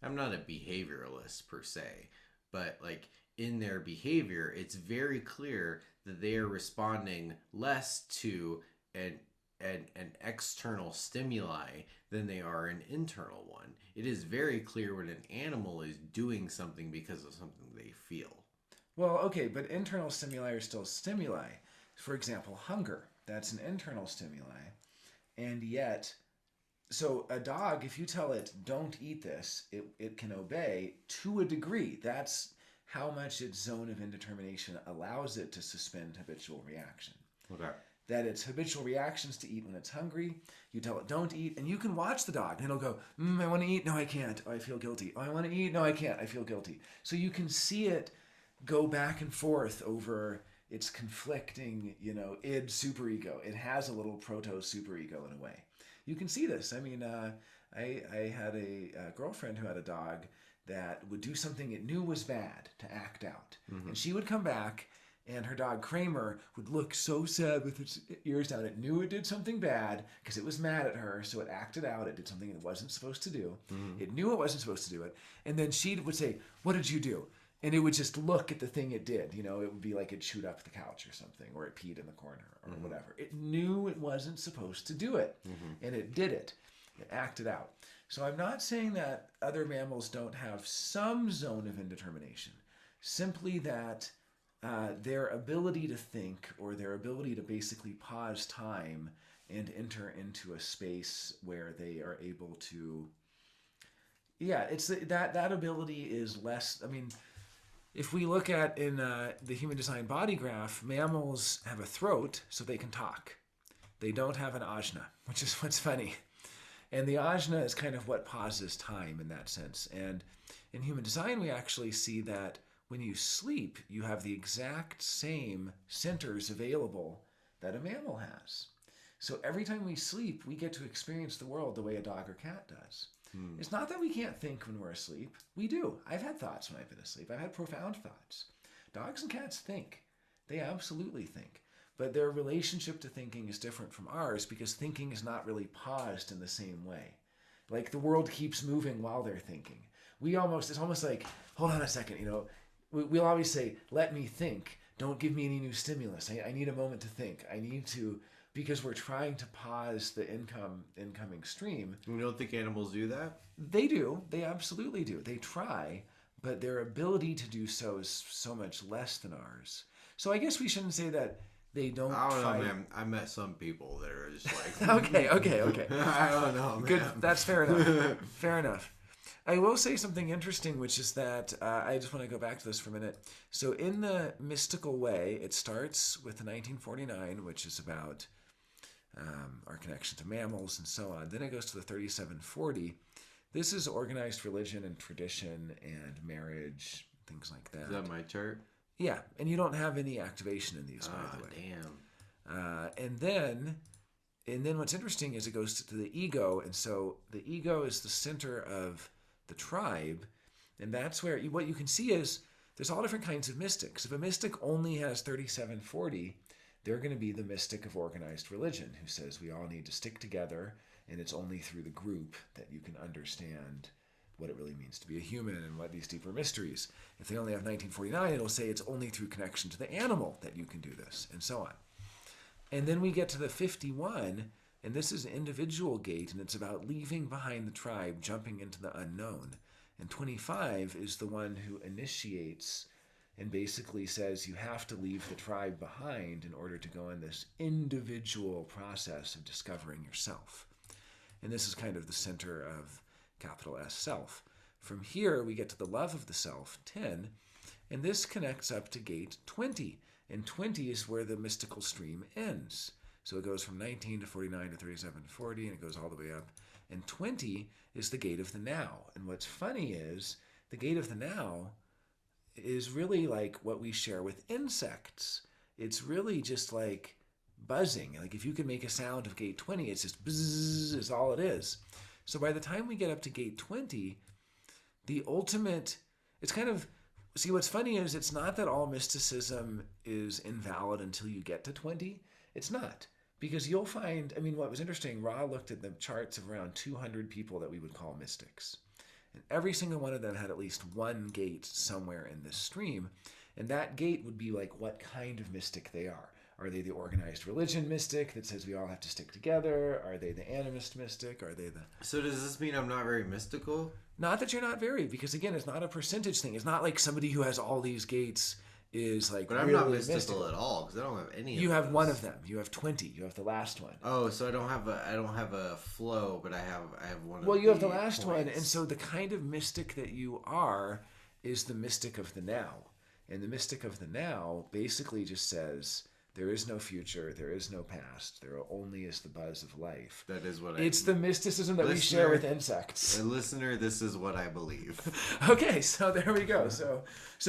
I'm not a behavioralist per se, but like in their behavior, it's very clear that they are responding less to an external stimuli than they are an internal one. It is very clear when an animal is doing something because of something they feel. Well, okay, but internal stimuli are still stimuli. For example, hunger. That's an internal stimuli. And yet, so a dog, if you tell it, don't eat this, it can obey to a degree. That's how much its zone of indetermination allows it to suspend habitual reaction. Okay. That its habitual reactions to eat when it's hungry. You tell it, don't eat, and you can watch the dog, and it'll go, I want to eat, no, I can't, oh, I feel guilty. Oh, I want to eat, no, I can't, I feel guilty. So you can see it go back and forth over its conflicting, id superego. It has a little proto superego in a way. You can see this. I mean, I had a girlfriend who had a dog that would do something it knew was bad to act out. Mm-hmm. And she would come back, and her dog Kramer would look so sad with its ears down. It knew it did something bad because it was mad at her, so it acted out. It did something it wasn't supposed to do. Mm-hmm. It knew it wasn't supposed to do it. And then she would say, what did you do? And it would just look at the thing it did. It would be like it chewed up the couch or something, or it peed in the corner or mm-hmm. whatever. It knew it wasn't supposed to do it, mm-hmm. and it did it. It acted out. So I'm not saying that other mammals don't have some zone of indetermination, simply that their ability to think, or their ability to basically pause time and enter into a space where they are able to, it's that ability is less. I mean, if we look at in the human design body graph, mammals have a throat so they can talk. They don't have an ajna, which is what's funny. And the ajna is kind of what pauses time in that sense. And in human design, we actually see that when you sleep, you have the exact same centers available that a mammal has. So every time we sleep, we get to experience the world the way a dog or cat does. It's not that we can't think when we're asleep. We do. I've had thoughts when I've been asleep. I've had profound thoughts. Dogs and cats think. They absolutely think. But their relationship to thinking is different from ours because thinking is not really paused in the same way. Like the world keeps moving while they're thinking. It's almost like, hold on a second, we'll always say, let me think. Don't give me any new stimulus. I need a moment to think. I need to, because we're trying to pause the incoming stream. You don't think animals do that? They do. They absolutely do. They try, but their ability to do so is so much less than ours. So I guess we shouldn't say that they don't I don't try. know, man. I met some people that are just like... Okay. I don't know, man. Good. That's fair enough. Fair enough. I will say something interesting, which is that I just want to go back to this for a minute. So in the mystical way, it starts with the 1949, which is about our connection to mammals and so on. Then it goes to the 3740. This is organized religion and tradition and marriage, things like that. Is that my chart? Yeah, and you don't have any activation in these, by the way. Damn. And then what's interesting is it goes to the ego, and so the ego is the center of the tribe, and that's where what you can see is there's all different kinds of mystics. If a mystic only has 3740, they're going to be the mystic of organized religion who says we all need to stick together, and it's only through the group that you can understand what it really means to be a human and what these deeper mysteries. If they only have 1949, it'll say it's only through connection to the animal that you can do this, and so on. And then we get to the 51, And this is an individual gate, and it's about leaving behind the tribe, jumping into the unknown. And 25 is the one who initiates and basically says you have to leave the tribe behind in order to go in this individual process of discovering yourself. And this is kind of the center of capital S self. From here, we get to the love of the self, 10, and this connects up to gate 20. And 20 is where the mystical stream ends. So it goes from 19 to 49 to 37 to 40, and it goes all the way up. And 20 is the gate of the now. And what's funny is the gate of the now is really like what we share with insects. It's really just like buzzing. Like if you can make a sound of gate 20, it's just bzzz is all it is. So by the time we get up to gate 20, the ultimate, it's kind of, see what's funny is it's not that all mysticism is invalid until you get to 20. It's not. Because you'll find, I mean, what was interesting, Ra looked at the charts of around 200 people that we would call mystics. And every single one of them had at least one gate somewhere in this stream. And that gate would be like what kind of mystic they are. Are they the organized religion mystic that says we all have to stick together? Are they the animist mystic? Are they the... So does this mean I'm not very mystical? Not that you're not very, because again, it's not a percentage thing. It's not like somebody who has all these gates is like But I'm really not mystical at all, because I don't have any of You have those. one of them. You have 20. You have the last one. Oh, so I don't have a flow, but I have one of Well, you have the the last one, points. and so the kind of mystic that you are is the mystic of the now. And the mystic of the now basically just says there is no future, there is no past, there only is the buzz of life. That is what It's the mysticism that we share with insects. A listener, this is what I believe. Okay, so there we go. So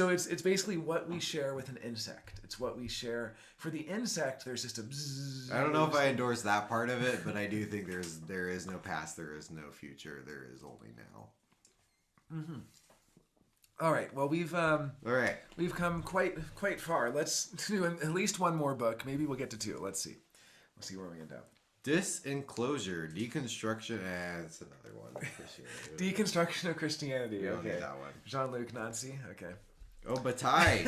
it's basically what we share with an insect. It's what we share for the insect. There's just a bzzz. I don't know if I endorse that part of it, but I do think there is no past, there is no future, there is only now. Mm-hmm. All right. Well, we've come quite far. Let's do at least one more book. Maybe we'll get to two. Let's see. We'll see where we end up. Disenclosure, deconstruction, that's another one. Deconstruction of Christianity. We don't Okay. need that one. Jean-Luc Nancy. Okay. Oh, Bataille.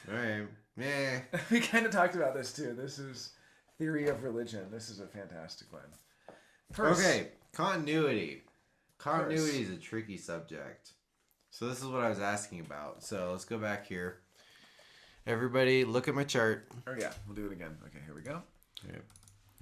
All right. Yeah. We kind of talked about this too. This is Theory of Religion. This is a fantastic one. First, Okay. Continuity. Continuity is a tricky subject. So this is what I was asking about. So let's go back here. Everybody, look at my chart. Oh yeah, we'll do it again. Okay, here we go. Okay.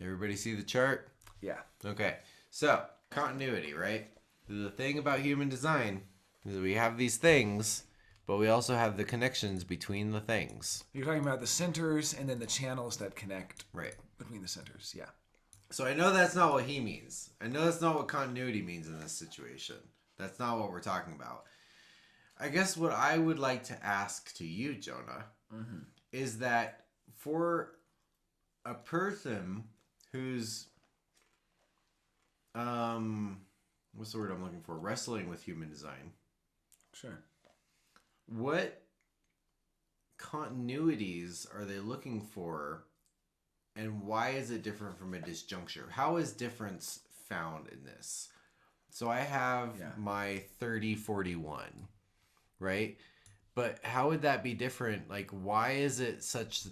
Everybody see the chart? Yeah. Okay. So, continuity, right? The thing about human design is that we have these things, but we also have the connections between the things. You're talking about the centers and then the channels that connect Right. between the centers. Yeah. So I know that's not what he means. I know that's not what continuity means in this situation. That's not what we're talking about. I guess what I would like to ask to you, Jonah, is that for a person who's, what's the word I'm looking for? Wrestling with human design. Sure. What continuities are they looking for, and why is it different from a disjuncture? How is difference found in this? So I have my 30-41, right? But how would that be different? Like, why is it such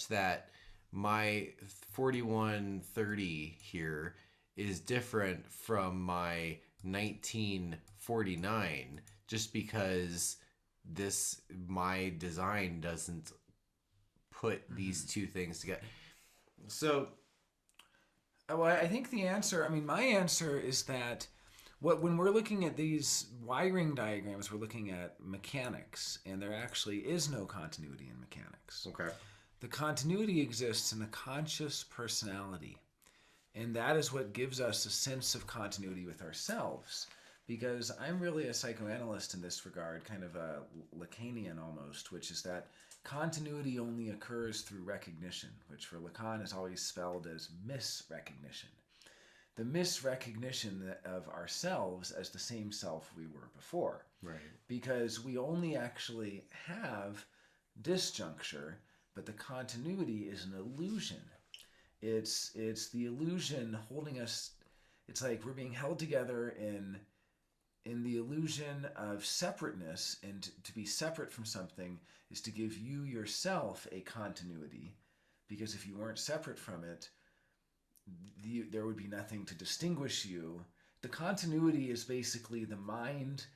that my 41-30 here is different from my 19-49 just because my design doesn't put these two things together? So, well, I think the answer, my answer is that when we're looking at these wiring diagrams, we're looking at mechanics, and there actually is no continuity in mechanics. okay. The continuity exists in the conscious personality, and that is what gives us a sense of continuity with ourselves. Because I'm really a psychoanalyst in this regard, kind of a Lacanian almost, which is that continuity only occurs through recognition, which for Lacan is always spelled as misrecognition. The misrecognition of ourselves as the same self we were before. Right. Because we only actually have disjuncture, but the continuity is an illusion. It's the illusion holding us. It's like we're being held together in the illusion of separateness, and to be separate from something is to give you yourself a continuity, because if you weren't separate from it, there would be nothing to distinguish you. The continuity is basically the mind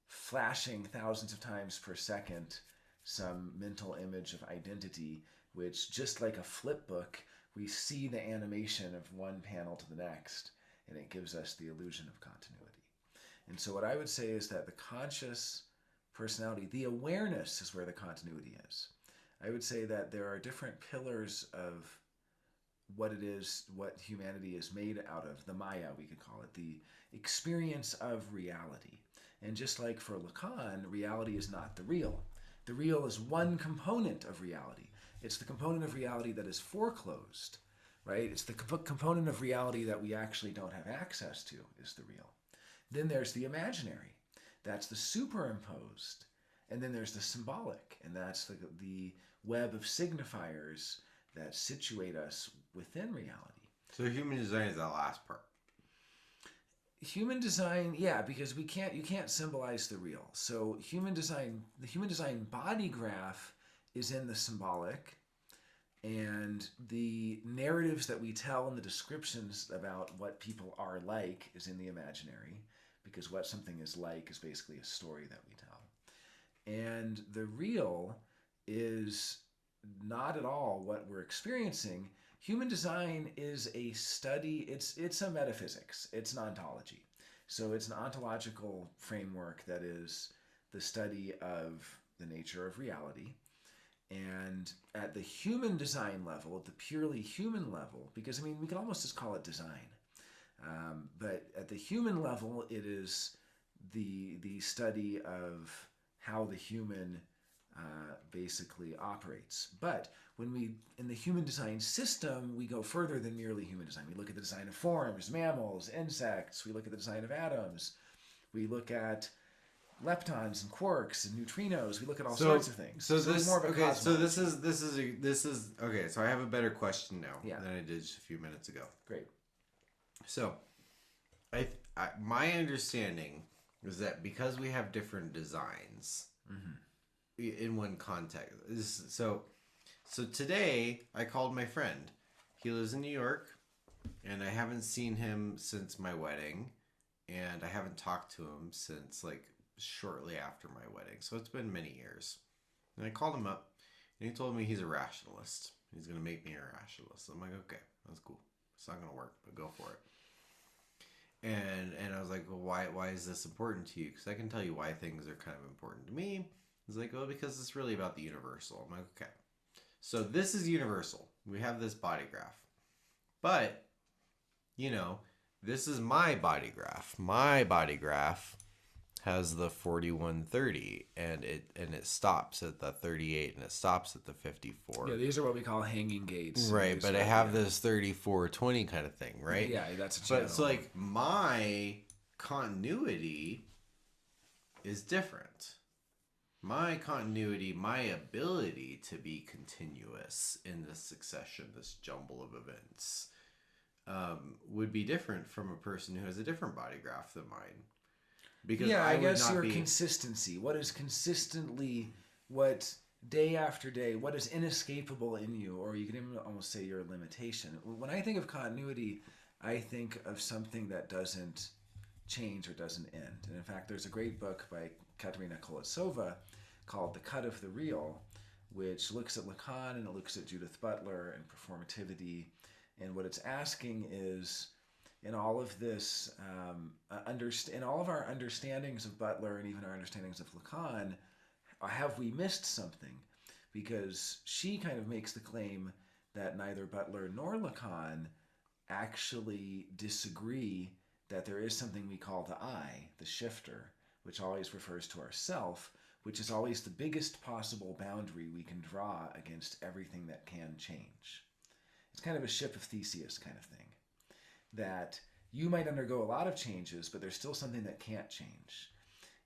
flashing thousands of times per second some mental image of identity, which, just like a flip book, we see the animation of one panel to the next, and it gives us the illusion of continuity. And so, what I would say is that the conscious personality, the awareness, is where the continuity is. I would say that there are different pillars of what it is, what humanity is made out of, the Maya, we could call it, the experience of reality. And just like for Lacan, reality is not the real. The real is one component of reality. It's the component of reality that is foreclosed, right? It's the component of reality that we actually don't have access to is the real. Then there's the imaginary. That's the superimposed. And then there's the symbolic, and that's the web of signifiers that situate us within reality. So human design is that last part. Human design, yeah, because you can't symbolize the real. So the human design body graph is in the symbolic, and the narratives that we tell and the descriptions about what people are like is in the imaginary, because what something is like is basically a story that we tell. And the real is not at all what we're experiencing. Human design is a study, it's a metaphysics, it's an ontology. So it's an ontological framework that is the study of the nature of reality. And at the human design level, at the purely human level, because I mean, we can almost just call it design. But at the human level, it is the study of how the human basically operates. But when we, in the human design system, we go further than merely human design. We look at the design of forms, mammals, insects. We look at the design of atoms. We look at leptons and quarks and neutrinos. We look at all sorts of things. So this more of a okay. So cosmology. this is okay. So I have a better question now Yeah. than I did just a few minutes ago. Great. So, I my understanding is that because we have different designs in one context. So today I called my friend. He lives in New York, and I haven't seen him since my wedding, and I haven't talked to him since like shortly after my wedding. So it's been many years. And I called him up, and he told me he's a rationalist. He's gonna make me a rationalist. I'm like, okay, that's cool. It's not gonna work, but go for it. And I was like, well, why is this important to you? Because I can tell you why things are kind of important to me. He's like, well, because it's really about the universal. I'm like, okay. So this is universal. We have this body graph. But, this is my body graph. My body graph has the 4130, and it stops at the 38, and it stops at the 54. Yeah, these are what we call hanging gates. Right, but I have this 3420 kind of thing, right? Yeah, that's a channel. But it's like my continuity is different. My continuity, my ability to be continuous in this succession, this jumble of events, would be different from a person who has a different body graph than mine. Because I guess your consistency. What is consistently, what day after day, what is inescapable in you, or you can even almost say your limitation. When I think of continuity, I think of something that doesn't change or doesn't end. And in fact, there's a great book by Katerina Kolosova called The Cut of the Real, which looks at Lacan and it looks at Judith Butler and performativity. And what it's asking is, in all of this, in all of our understandings of Butler and even our understandings of Lacan, have we missed something? Because she kind of makes the claim that neither Butler nor Lacan actually disagree that there is something we call the I, the shifter, which always refers to ourself, which is always the biggest possible boundary we can draw against everything that can change. It's kind of a ship of Theseus kind of thing. That you might undergo a lot of changes, but there's still something that can't change.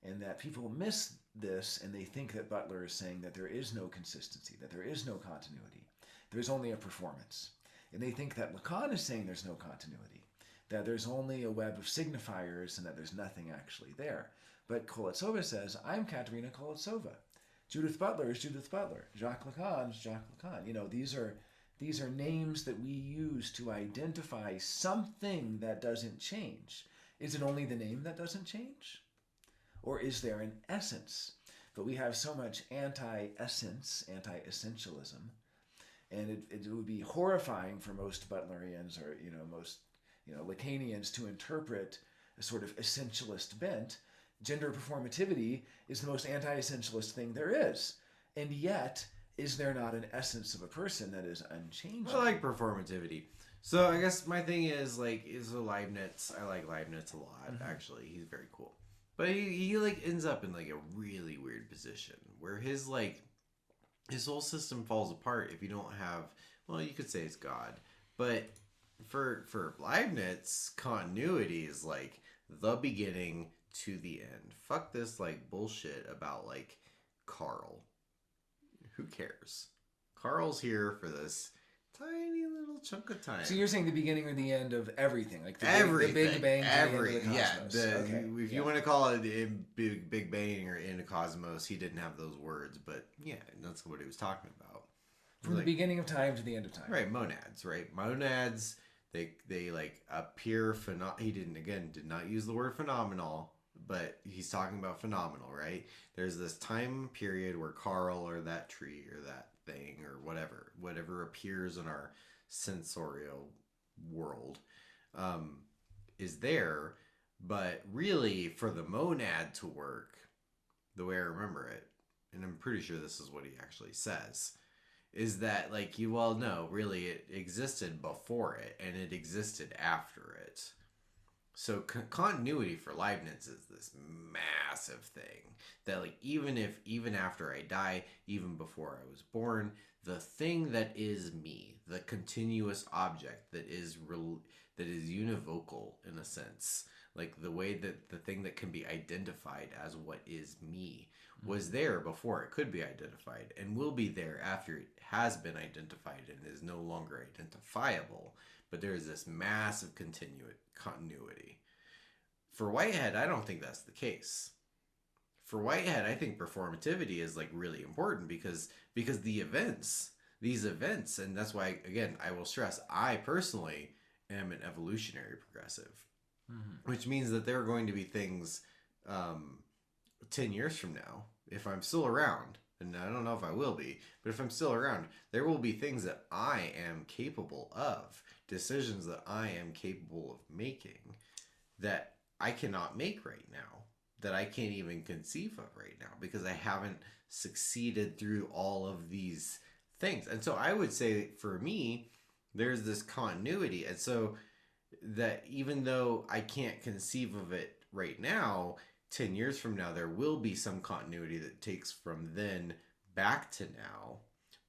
And that people miss this, and they think that Butler is saying that there is no consistency, that there is no continuity. There's only a performance. And they think that Lacan is saying there's no continuity, that there's only a web of signifiers and that there's nothing actually there. But Kolosova says, I'm Katerina Kolosova. Judith Butler is Judith Butler. Jacques Lacan is Jacques Lacan. These are These are names that we use to identify something that doesn't change. Is it only the name that doesn't change? Or is there an essence? But we have so much anti-essence, anti-essentialism, and it would be horrifying for most Butlerians or most Lacanians to interpret a sort of essentialist bent. Gender performativity is the most anti-essentialist thing there is, and yet is there not an essence of a person that is unchanging? I like performativity. So I guess my thing is Leibniz. I like Leibniz a lot. Actually, he's very cool. But he like ends up in like a really weird position where his whole system falls apart if you don't have, well, you could say it's God. But for Leibniz, continuity is like the beginning to the end. Fuck this like bullshit about like Karl. Who cares? Karl's here for this tiny little chunk of time. So you're saying the beginning or the end of everything, like the Big Bang, to the end of the cosmos. If you want to call it the Big Bang or end of cosmos, he didn't have those words, but yeah, that's what he was talking about. From the beginning of time to the end of time. Right, monads, right? Monads, they like appear he did not use the word phenomenal, but he's talking about phenomenal, right? There's this time period where Karl or that tree or that thing or whatever appears in our sensorial world is there, but really for the monad to work the way I remember it, and I'm pretty sure this is what he actually says, is that like really it existed before it and it existed after it. So continuity for Leibniz is this massive thing that like even after I die, even before I was born, the thing that is me, the continuous object that is univocal in a sense, like the way that the thing that can be identified as what is me was there before it could be identified and will be there after it has been identified and is no longer identifiable. But there is this massive continuity. For Whitehead, I don't think that's the case. For Whitehead, I think performativity is like really important because these events, and that's why, again, I will stress, I personally am an evolutionary progressive, which means that there are going to be things 10 years from now, if I'm still around, and I don't know if I will be, but if I'm still around, there will be things that I am capable of, decisions that I am capable of making that I cannot make right now, that I can't even conceive of right now because I haven't succeeded through all of these things. And so I would say for me, there's this continuity. And so that even though I can't conceive of it right now, 10 years from now, there will be some continuity that takes from then back to now.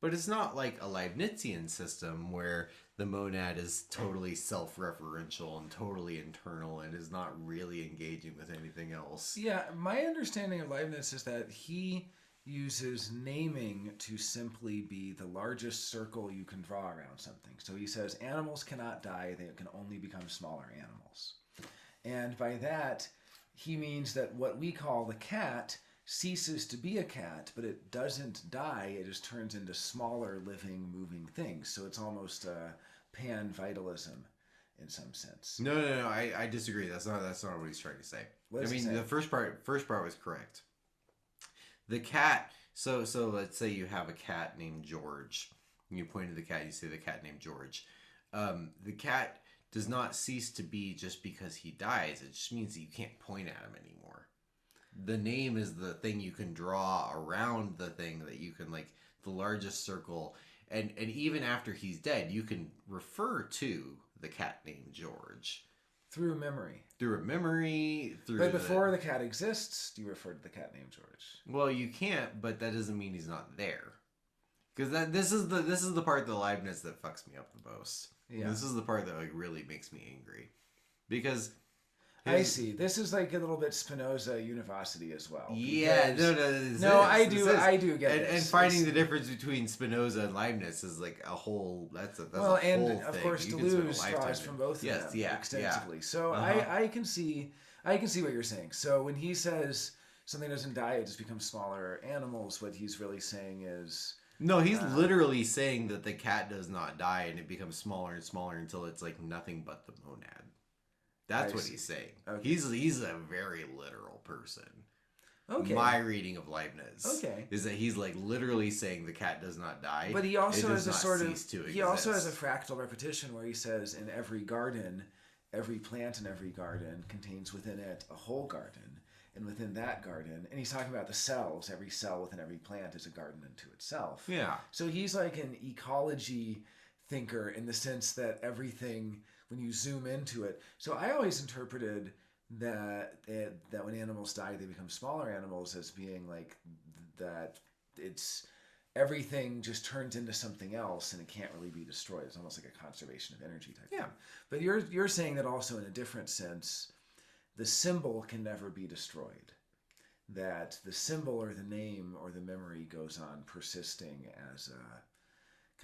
But it's not like a Leibnizian system where the monad is totally self-referential and totally internal and is not really engaging with anything else. Yeah, my understanding of Leibniz is that he uses naming to simply be the largest circle you can draw around something. So he says animals cannot die, they can only become smaller animals. And by that, he means that what we call the cat ceases to be a cat, but it doesn't die. It just turns into smaller, living, moving things. So it's almost pan-vitalism in some sense. No. I disagree. That's not what he's trying to say. The first part was correct. The cat. So let's say you have a cat named George. And you point to the cat. You say the cat named George. The cat does not cease to be just because he dies. It just means that you can't point at him anymore. The name is the thing you can draw around the thing that you can, like, the largest circle. And even after he's dead, you can refer to the cat named George. Through a memory. But before the cat exists, do you refer to the cat named George? Well, you can't, but that doesn't mean he's not there. Because this is the part that Leibniz that fucks me up the most. Yeah. This is the part that like really makes me angry. Because I see. This is like a little bit Spinoza univocity as well. Yeah, I do get it. And finding the difference between Spinoza and Leibniz is like a whole. That's a whole and thing. Of course, Deleuze draws from both of them extensively. Yeah. So I can see what you're saying. So when he says something doesn't die, it just becomes smaller animals. What he's really saying is No, he's literally saying that the cat does not die and it becomes smaller and smaller until it's like nothing but the monad. I That's what see. he's saying. Okay. He's a very literal person. Okay. My reading of Leibniz Okay. is that he's like literally saying the cat does not die. But he It also does has a not sort of cease to he also has a exist. fractal repetition where he says in every garden, every plant in every garden contains within it a whole garden, and within that garden, and he's talking about the cells. Every cell within every plant is a garden unto itself. Yeah. So he's like an ecology thinker in the sense that everything, when you zoom into it. So I always interpreted that when animals die, they become smaller animals as being like that. It's everything just turns into something else and it can't really be destroyed. It's almost like a conservation of energy type Yeah. thing. But you're saying that also in a different sense, the symbol can never be destroyed. That the symbol or the name or the memory goes on persisting as a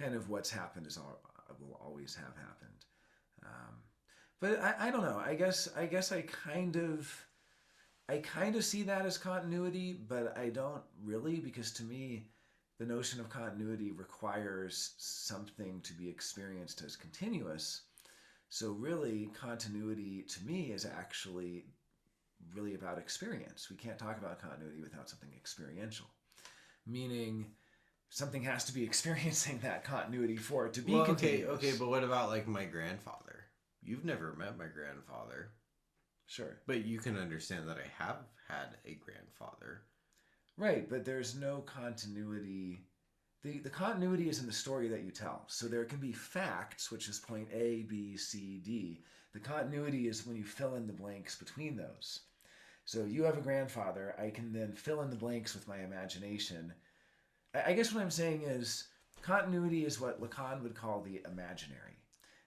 kind of what's happened is all, will always have happened. Um, but I don't know. I guess I kind of see that as continuity, but I don't really because to me the notion of continuity requires something to be experienced as continuous. So really continuity to me is actually really about experience. We can't talk about continuity without something experiential. Meaning something has to be experiencing that continuity for it to be Well, continuous. but what about like my grandfather? You've never met my grandfather, Sure. but you can understand that I have had a grandfather. Right, but there's no continuity. The continuity is in the story that you tell. So there can be facts, which is point A, B, C, D. The continuity is when you fill in the blanks between those. So you have a grandfather. I can then fill in the blanks with my imagination. I guess what I'm saying is continuity is what Lacan would call the imaginary.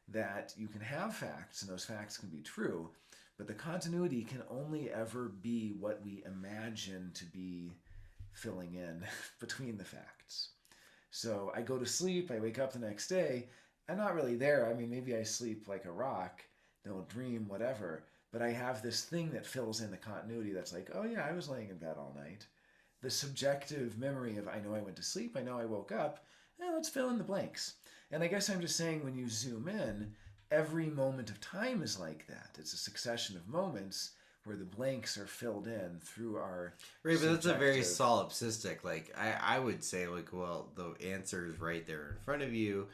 That you can have facts, and those facts can be true, but the continuity can only ever be what we imagine to be filling in between the facts. So I go to sleep, I wake up the next day, I'm not really there. I mean, maybe I sleep like a rock, don't dream, whatever, but I have this thing that fills in the continuity that's like, oh yeah, I was laying in bed all night. The subjective memory of I know I went to sleep, I know I woke up, let's fill in the blanks. And I guess I'm just saying when you zoom in, every moment of time is like that. It's a succession of moments where the blanks are filled in through our Right, but that's a very subjective. solipsistic. Like I would say, like, well, the answer is right there in front of you,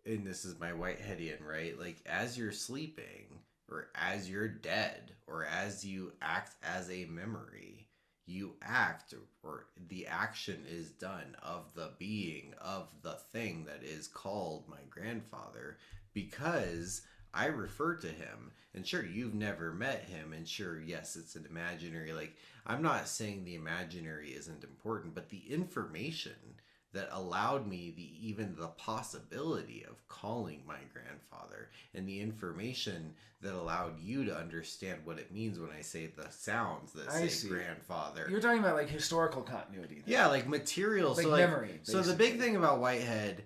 and this is my Whiteheadian, right? Like as you're sleeping, or as you're dead, or as you act as a memory, you act, or the action is done of the being of the thing that is called my grandfather, because I refer to him. And sure, you've never met him, and sure, yes, it's an imaginary. Like, I'm not saying the imaginary isn't important, but the information that allowed me even the possibility of calling my grandfather, and the information that allowed you to understand what it means when I say the sounds that I say see. grandfather. You're talking about like historical continuity. Then. Yeah, like material. Like So like, memory. so the big thing about Whitehead,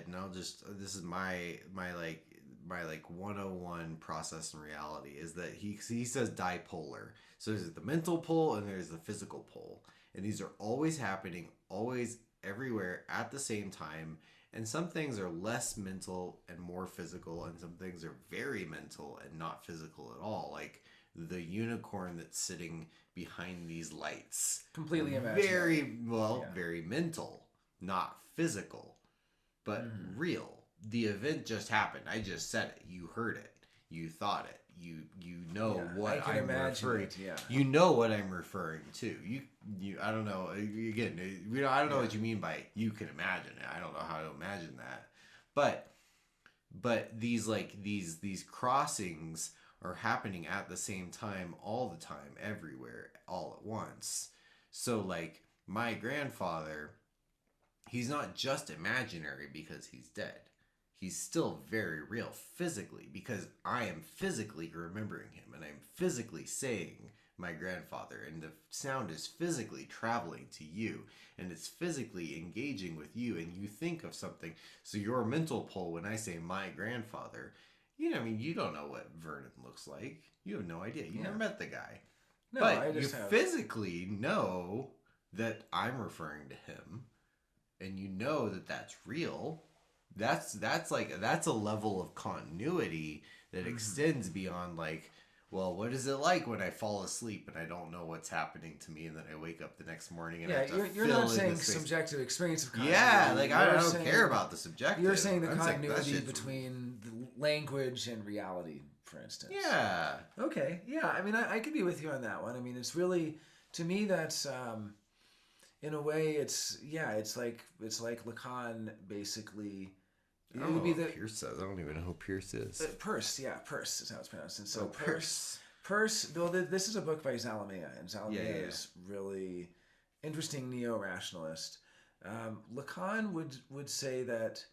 and I'll just, this is my like 101 process in reality, is that he says dipolar. So there's the mental pole and there's the physical pole, and these are always happening, always everywhere at the same time. And some things are less mental and more physical, and some things are very mental and not physical at all. Like the unicorn that's sitting behind these lights. Completely imaginary. Very, well, Yeah. very mental, not physical, but Mm-hmm. real. The event just happened. I just said it. You heard it. You thought it. You know Yeah, what I can I'm imagine referring. it. Yeah. You know what I'm referring to. You. I don't know. Again, I don't know Yeah. what you mean by you can imagine it. I don't know how to imagine that. But these crossings are happening at the same time, all the time, everywhere, all at once. So like my grandfather, he's not just imaginary because he's dead. He's still very real physically, because I am physically remembering him, and I'm physically saying my grandfather, and the sound is physically traveling to you, and it's physically engaging with you, and you think of something. So your mental pull, when I say my grandfather, I mean, you don't know what Vernon looks like. You have no idea. You never met the guy. No, I But you just have. physically know that I'm referring to him, and you know that that's real, that's a level of continuity that extends beyond like, well, what is it like when I fall asleep and I don't know what's happening to me, and then I wake up the next morning and I Yeah, have to you're fill not in saying the space. subjective experience of continuity. Yeah, like I don't saying, care about the subjective. You're saying the I'm saying that continuity shit's- between the language and reality, for instance. Yeah. Okay. Yeah. I mean, I could be with you on that one. I mean, it's really, to me, that's in a way, it's like Lacan basically. I It don't would know be what the Pierce says. I don't even know who Pierce is. Peirce. Yeah, Peirce is how it's pronounced. And so Pierce. Peirce. Well, this is a book by Zalamea, and Zalamea Yeah. is really interesting neo-rationalist. Lacan would say that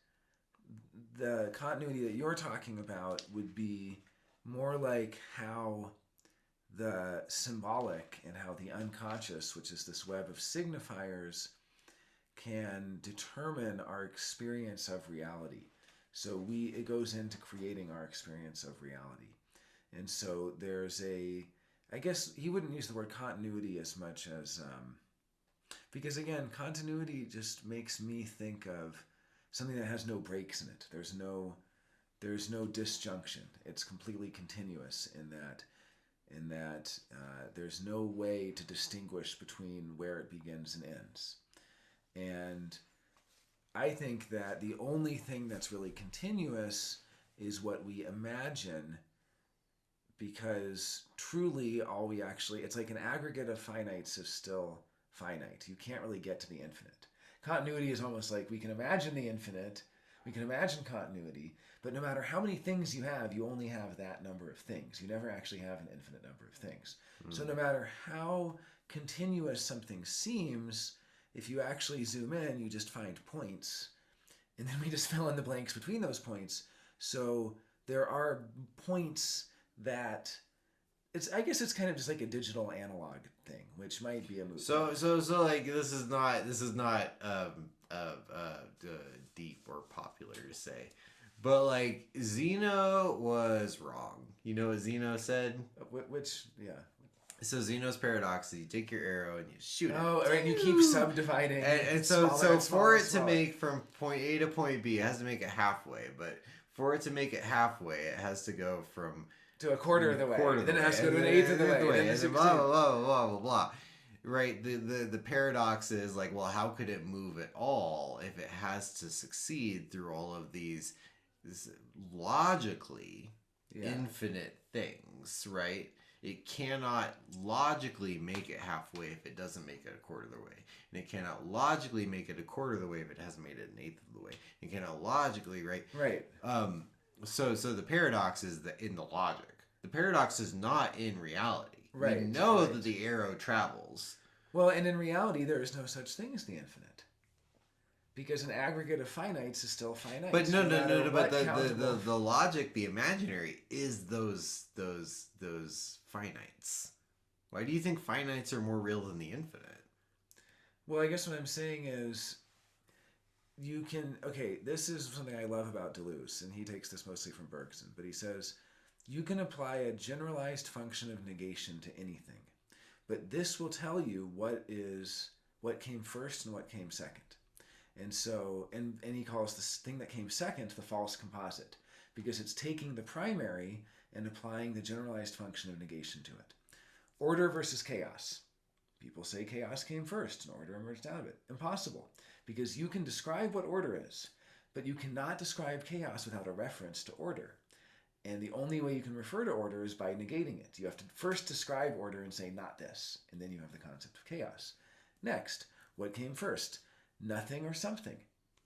the continuity that you're talking about would be more like how the symbolic and how the unconscious, which is this web of signifiers, can determine our experience of reality. So it goes into creating our experience of reality. And so there's I guess he wouldn't use the word continuity as much as, because again, continuity just makes me think of something that has no breaks in it. There's no disjunction. It's completely continuous in that there's no way to distinguish between where it begins and ends. And I think that the only thing that's really continuous is what we imagine, because truly it's like an aggregate of finites is still finite. You can't really get to the infinite. Continuity is almost like we can imagine the infinite, we can imagine continuity, but no matter how many things you have, you only have that number of things. You never actually have an infinite number of things. So no matter how continuous something seems, if you actually zoom in, you just find points, and then we just fill in the blanks between those points. So there are points that I guess it's kind of just like a digital analog thing, which might be a movie. So like this is not deep or popular to say, but like Zeno was wrong. You know what Zeno said? Which So Zeno's paradox is you take your arrow and you shoot it. Oh, right, and you keep subdividing. And so for it to make from point A to point B, it has to make it halfway. But for it to make it halfway, it has to go from to a quarter of the way. Then it has to go to an eighth of the way. And then blah, blah, blah, blah, blah, blah. Right? The paradox is like, well, how could it move at all if it has to succeed through all of these logically infinite things, right? It cannot logically make it halfway if it doesn't make it a quarter of the way. And it cannot logically make it a quarter of the way if it hasn't made it an eighth of the way. It cannot logically, right? Right. So the paradox is in the logic. The paradox is not in reality. Right. We know that the arrow travels. Well, and in reality, there is no such thing as the infinite. Because an aggregate of finites is still finite. But no. But the logic, the imaginary, is those finites. Why do you think finites are more real than the infinite? Well, I guess what I'm saying is, this is something I love about Deleuze, and he takes this mostly from Bergson, but he says, you can apply a generalized function of negation to anything, but this will tell you what came first and what came second. And so, and he calls this thing that came second the false composite, because it's taking the primary and applying the generalized function of negation to it. Order versus chaos. People say chaos came first and order emerged out of it. Impossible, because you can describe what order is, but you cannot describe chaos without a reference to order. And the only way you can refer to order is by negating it. You have to first describe order and say, not this, and then you have the concept of chaos. Next, what came first? Nothing or something.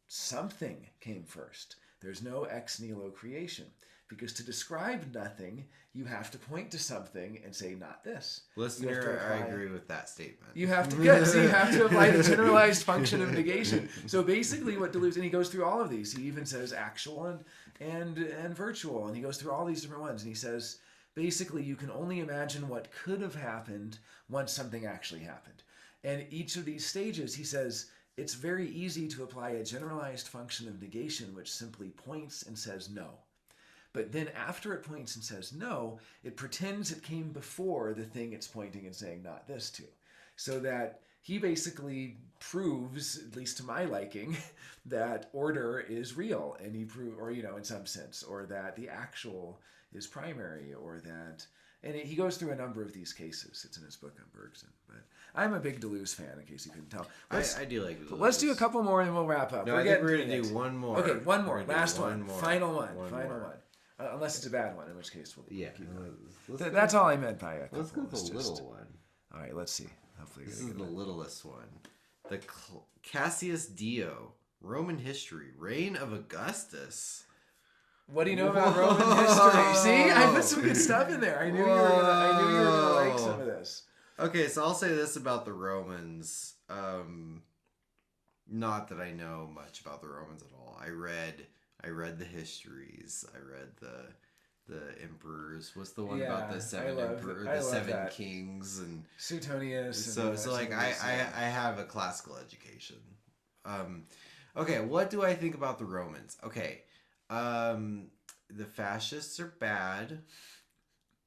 Something came first. There's no ex nihilo creation, because to describe nothing, you have to point to something and say, not this. Listener, I agree with that statement. You have to, so you have to apply the generalized function of negation. So basically what Deleuze, and he goes through all of these. He even says actual and virtual, and he goes through all these different ones. And he says, basically, you can only imagine what could have happened once something actually happened. And each of these stages, he says, it's very easy to apply a generalized function of negation, which simply points and says no. But then after it points and says no, it pretends it came before the thing it's pointing and saying not this to. So that he basically proves, at least to my liking, that order is real, and he or in some sense, or that the actual is primary, or that, and he goes through a number of these cases. It's in his book on Bergson. But I'm a big Deleuze fan, in case you couldn't tell. I do like Deleuze. Let's do a couple more, and then we'll wrap up. No, I think we're gonna do one more. Okay, one more, last one, more. final one, final one. Unless it's a bad one, in which case we'll keep going. That's all I meant by it. Let's go with the little one. All right, let's see. Hopefully, this is the littlest one. The Cassius Dio, Roman history, reign of Augustus. What do you know about Roman history? See, I put some good stuff in there. I knew you were gonna like some of this. Okay, so I'll say this about the Romans. Not that I know much about the Romans at all. I read the histories. I read the emperors. What's the one about the seven emperors, the seven kings, and Suetonius? So like I have a classical education. Okay, what do I think about the Romans? Okay, the fascists are bad.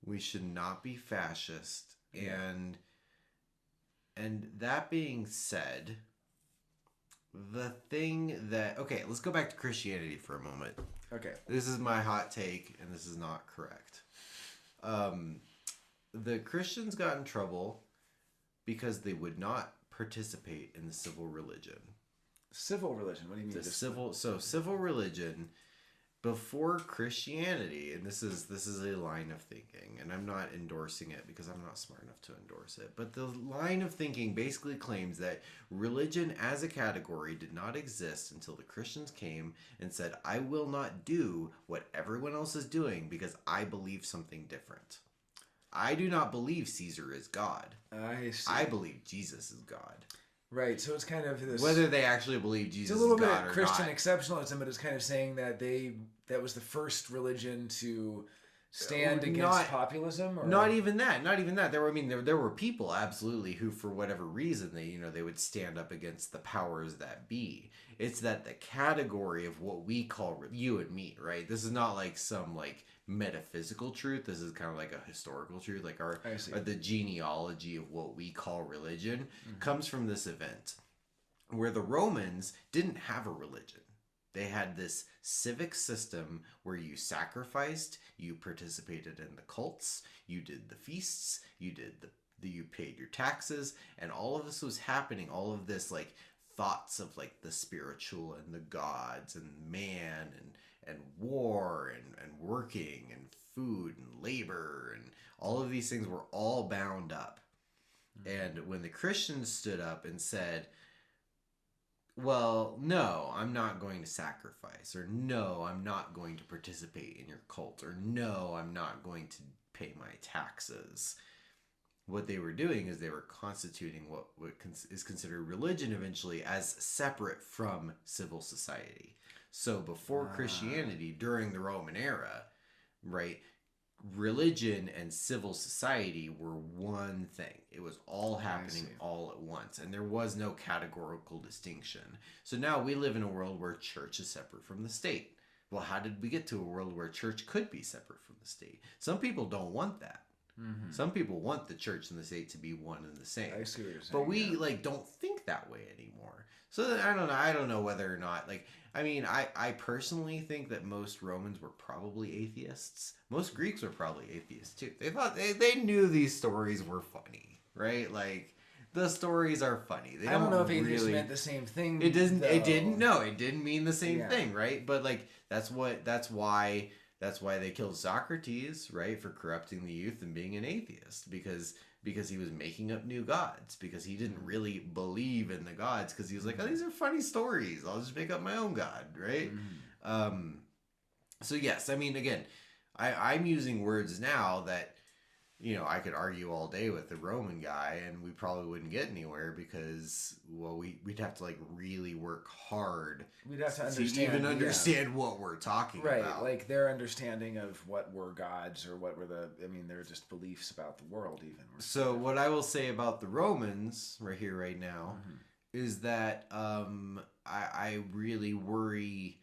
We should not be fascist. And that being said, the thing that... Okay, let's go back to Christianity for a moment. Okay. This is my hot take, and this is not correct. The Christians got in trouble because they would not participate in the civil religion. Civil religion? What do you mean? Civil religion... Before Christianity, and this is a line of thinking, and I'm not endorsing it because I'm not smart enough to endorse it, but the line of thinking basically claims that religion as a category did not exist until the Christians came and said, I will not do what everyone else is doing because I believe something different. I do not believe Caesar is God. I see. I believe Jesus is God. Right, so it's kind of this... Whether they actually believe Jesus is God or not. It's a little bit of Christian exceptionalism, but it's kind of saying that that was the first religion to stand against populism? Or? Not even that. There were people, absolutely, who, for whatever reason, they would stand up against the powers that be. It's that the category of what we call... You and me, right? This is not like some, metaphysical truth. This is kind of like a historical truth. Like the genealogy of what we call religion comes from this event where the Romans didn't have a religion. They had this civic system where you sacrificed, you participated in the cults, you did the feasts, you paid your taxes, and all of this was happening. All of this thoughts of the spiritual and the gods and man and war and working and food and labor and all of these things were all bound up. And when the Christians stood up and said, well, no, I'm not going to sacrifice, or no, I'm not going to participate in your cult, or no, I'm not going to pay my taxes, what they were doing is they were constituting what is considered religion eventually as separate from civil society. So before Christianity, during the Roman era, right, religion and civil society were one thing. It was all happening all at once, and there was no categorical distinction. So now we live in a world where church is separate from the state. Well, how did we get to a world where church could be separate from the state? Some people don't want that. Mm-hmm. Some people want the church and the state to be one and the same. I see what you're saying. But we don't think that way anymore. So I don't know whether or not I personally think that most Romans were probably atheists. Most Greeks were probably atheists too. They thought they knew these stories were funny, right? The stories are funny. I don't know if atheists meant the same thing. It doesn't. Though. It didn't. No, it didn't mean the same thing, right? But that's why they killed Socrates, right, for corrupting the youth and being an atheist, because he was making up new gods, because he didn't really believe in the gods, because he was like, oh, these are funny stories, I'll just make up my own god, right? Mm-hmm. So yes, again, I'm using words now that I could argue all day with the Roman guy and we probably wouldn't get anywhere, because we'd have to really work hard. We'd have to understand what we're talking about. Right, their understanding of what were gods, or what were they're just beliefs about the world even. So what I will say about the Romans right here, right now, is that I really worry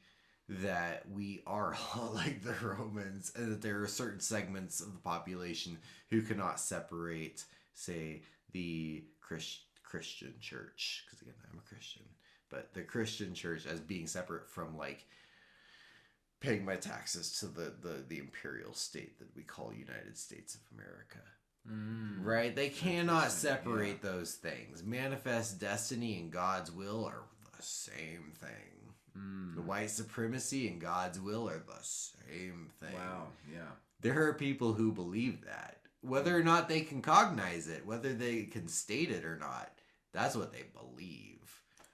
that we are all like the Romans, and that there are certain segments of the population who cannot separate, say, the Christian church, because again, I'm a Christian, but the Christian church as being separate from like paying my taxes to the imperial state that we call United States of America. Right? They cannot separate those things. Manifest destiny and God's will are the same thing. The white supremacy and God's will are the same thing. Wow, yeah. There are people who believe that. Whether or not they can cognize it, whether they can state it or not, that's what they believe.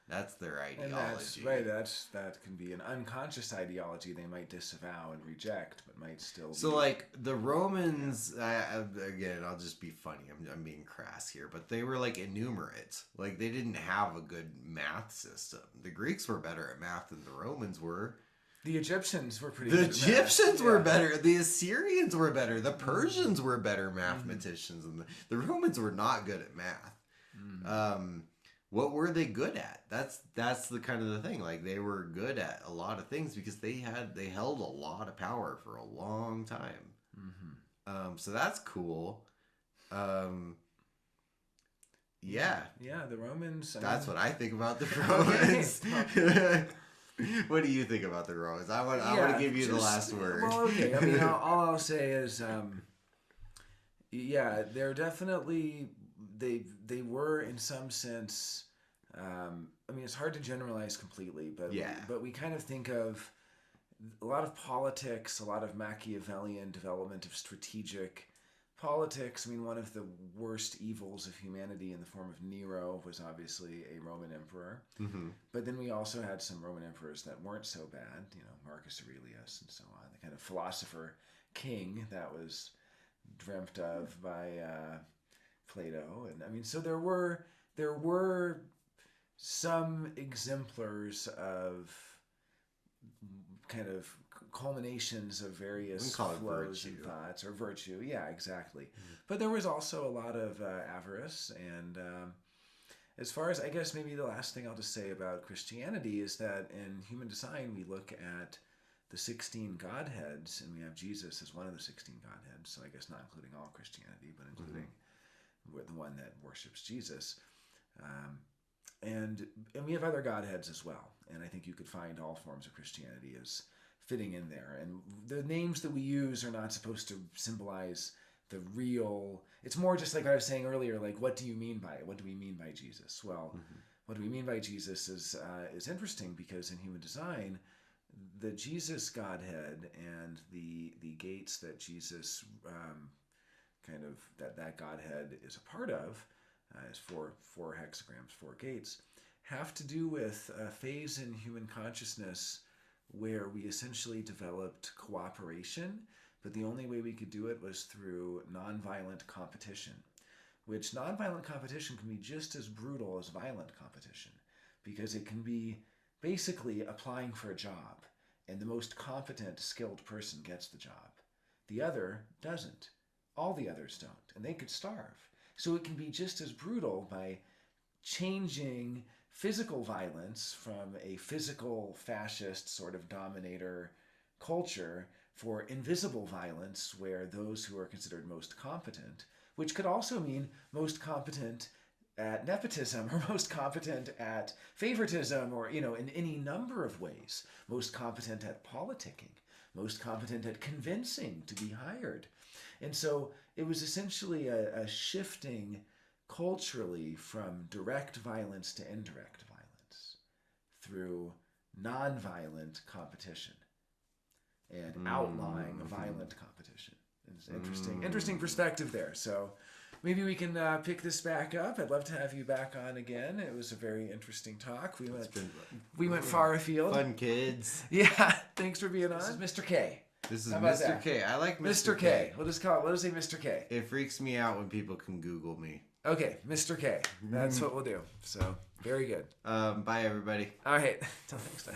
That's their ideology. And that's right. That can be an unconscious ideology they might disavow and reject, but might still. So, like the Romans, again, I'll just be funny. I'm being crass here, but they were like enumerate. Like they didn't have a good math system. The Greeks were better at math than the Romans were. The Egyptians were pretty. The good at Egyptians math. were better. The Assyrians were better. The Persians were better mathematicians, and the Romans were not good at math. What were they good at? That's the kind of the thing. Like they were good at a lot of things because they held a lot of power for a long time. So that's cool. Yeah. Yeah, the Romans. That's what I think about the Romans. What do you think about the Romans? I want to give you the last word. Well, okay. I mean, all I'll say is, yeah, they're definitely they were in some sense. I mean, it's hard to generalize completely, but we kind of think of a lot of politics, a lot of Machiavellian development of strategic politics. I mean, one of the worst evils of humanity in the form of Nero was obviously a Roman emperor. But then we also had some Roman emperors that weren't so bad, you know, Marcus Aurelius and so on, the kind of philosopher king that was dreamt of by Plato. And I mean, so there were some exemplars of kind of culminations of various flows and thoughts, or virtue. Yeah, exactly. But there was also a lot of avarice. And as far as, I guess maybe the last thing I'll just say about Christianity is that in human design, we look at the 16 Godheads, and we have Jesus as one of the 16 Godheads. So I guess not including all Christianity, but including the one that worships Jesus. And we have other Godheads as well. And I think you could find all forms of Christianity as fitting in there. And the names that we use are not supposed to symbolize the real. It's more just like I was saying earlier, like, what do you mean by it? What do we mean by Jesus? Well, what do we mean by Jesus is interesting, because in human design, the Jesus Godhead and the gates that Jesus kind of that Godhead is a part of, as four hexagrams, 4 gates, have to do with a phase in human consciousness where we essentially developed cooperation, but the only way we could do it was through nonviolent competition, which nonviolent competition can be just as brutal as violent competition, because it can be basically applying for a job, and the most competent, skilled person gets the job. The other doesn't. All the others don't, and they could starve. So it can be just as brutal by changing physical violence from a physical fascist sort of dominator culture for invisible violence, where those who are considered most competent, which could also mean most competent at nepotism, or most competent at favoritism, or, you know, in any number of ways, most competent at politicking, most competent at convincing to be hired. And so it was essentially a shifting culturally from direct violence to indirect violence through nonviolent competition and outlawing a violent competition. It's interesting perspective there. So maybe we can pick this back up. I'd love to have you back on again. It was a very interesting talk. We went far afield. Fun kids. Yeah, thanks for being on. This is Mr. K. This is Mr. K. I like Mr. K. We'll just call it. We'll just say Mr. K. It freaks me out when people can Google me. Okay, Mr. K. That's what we'll do. So, very good. Bye, everybody. All right. Till next time.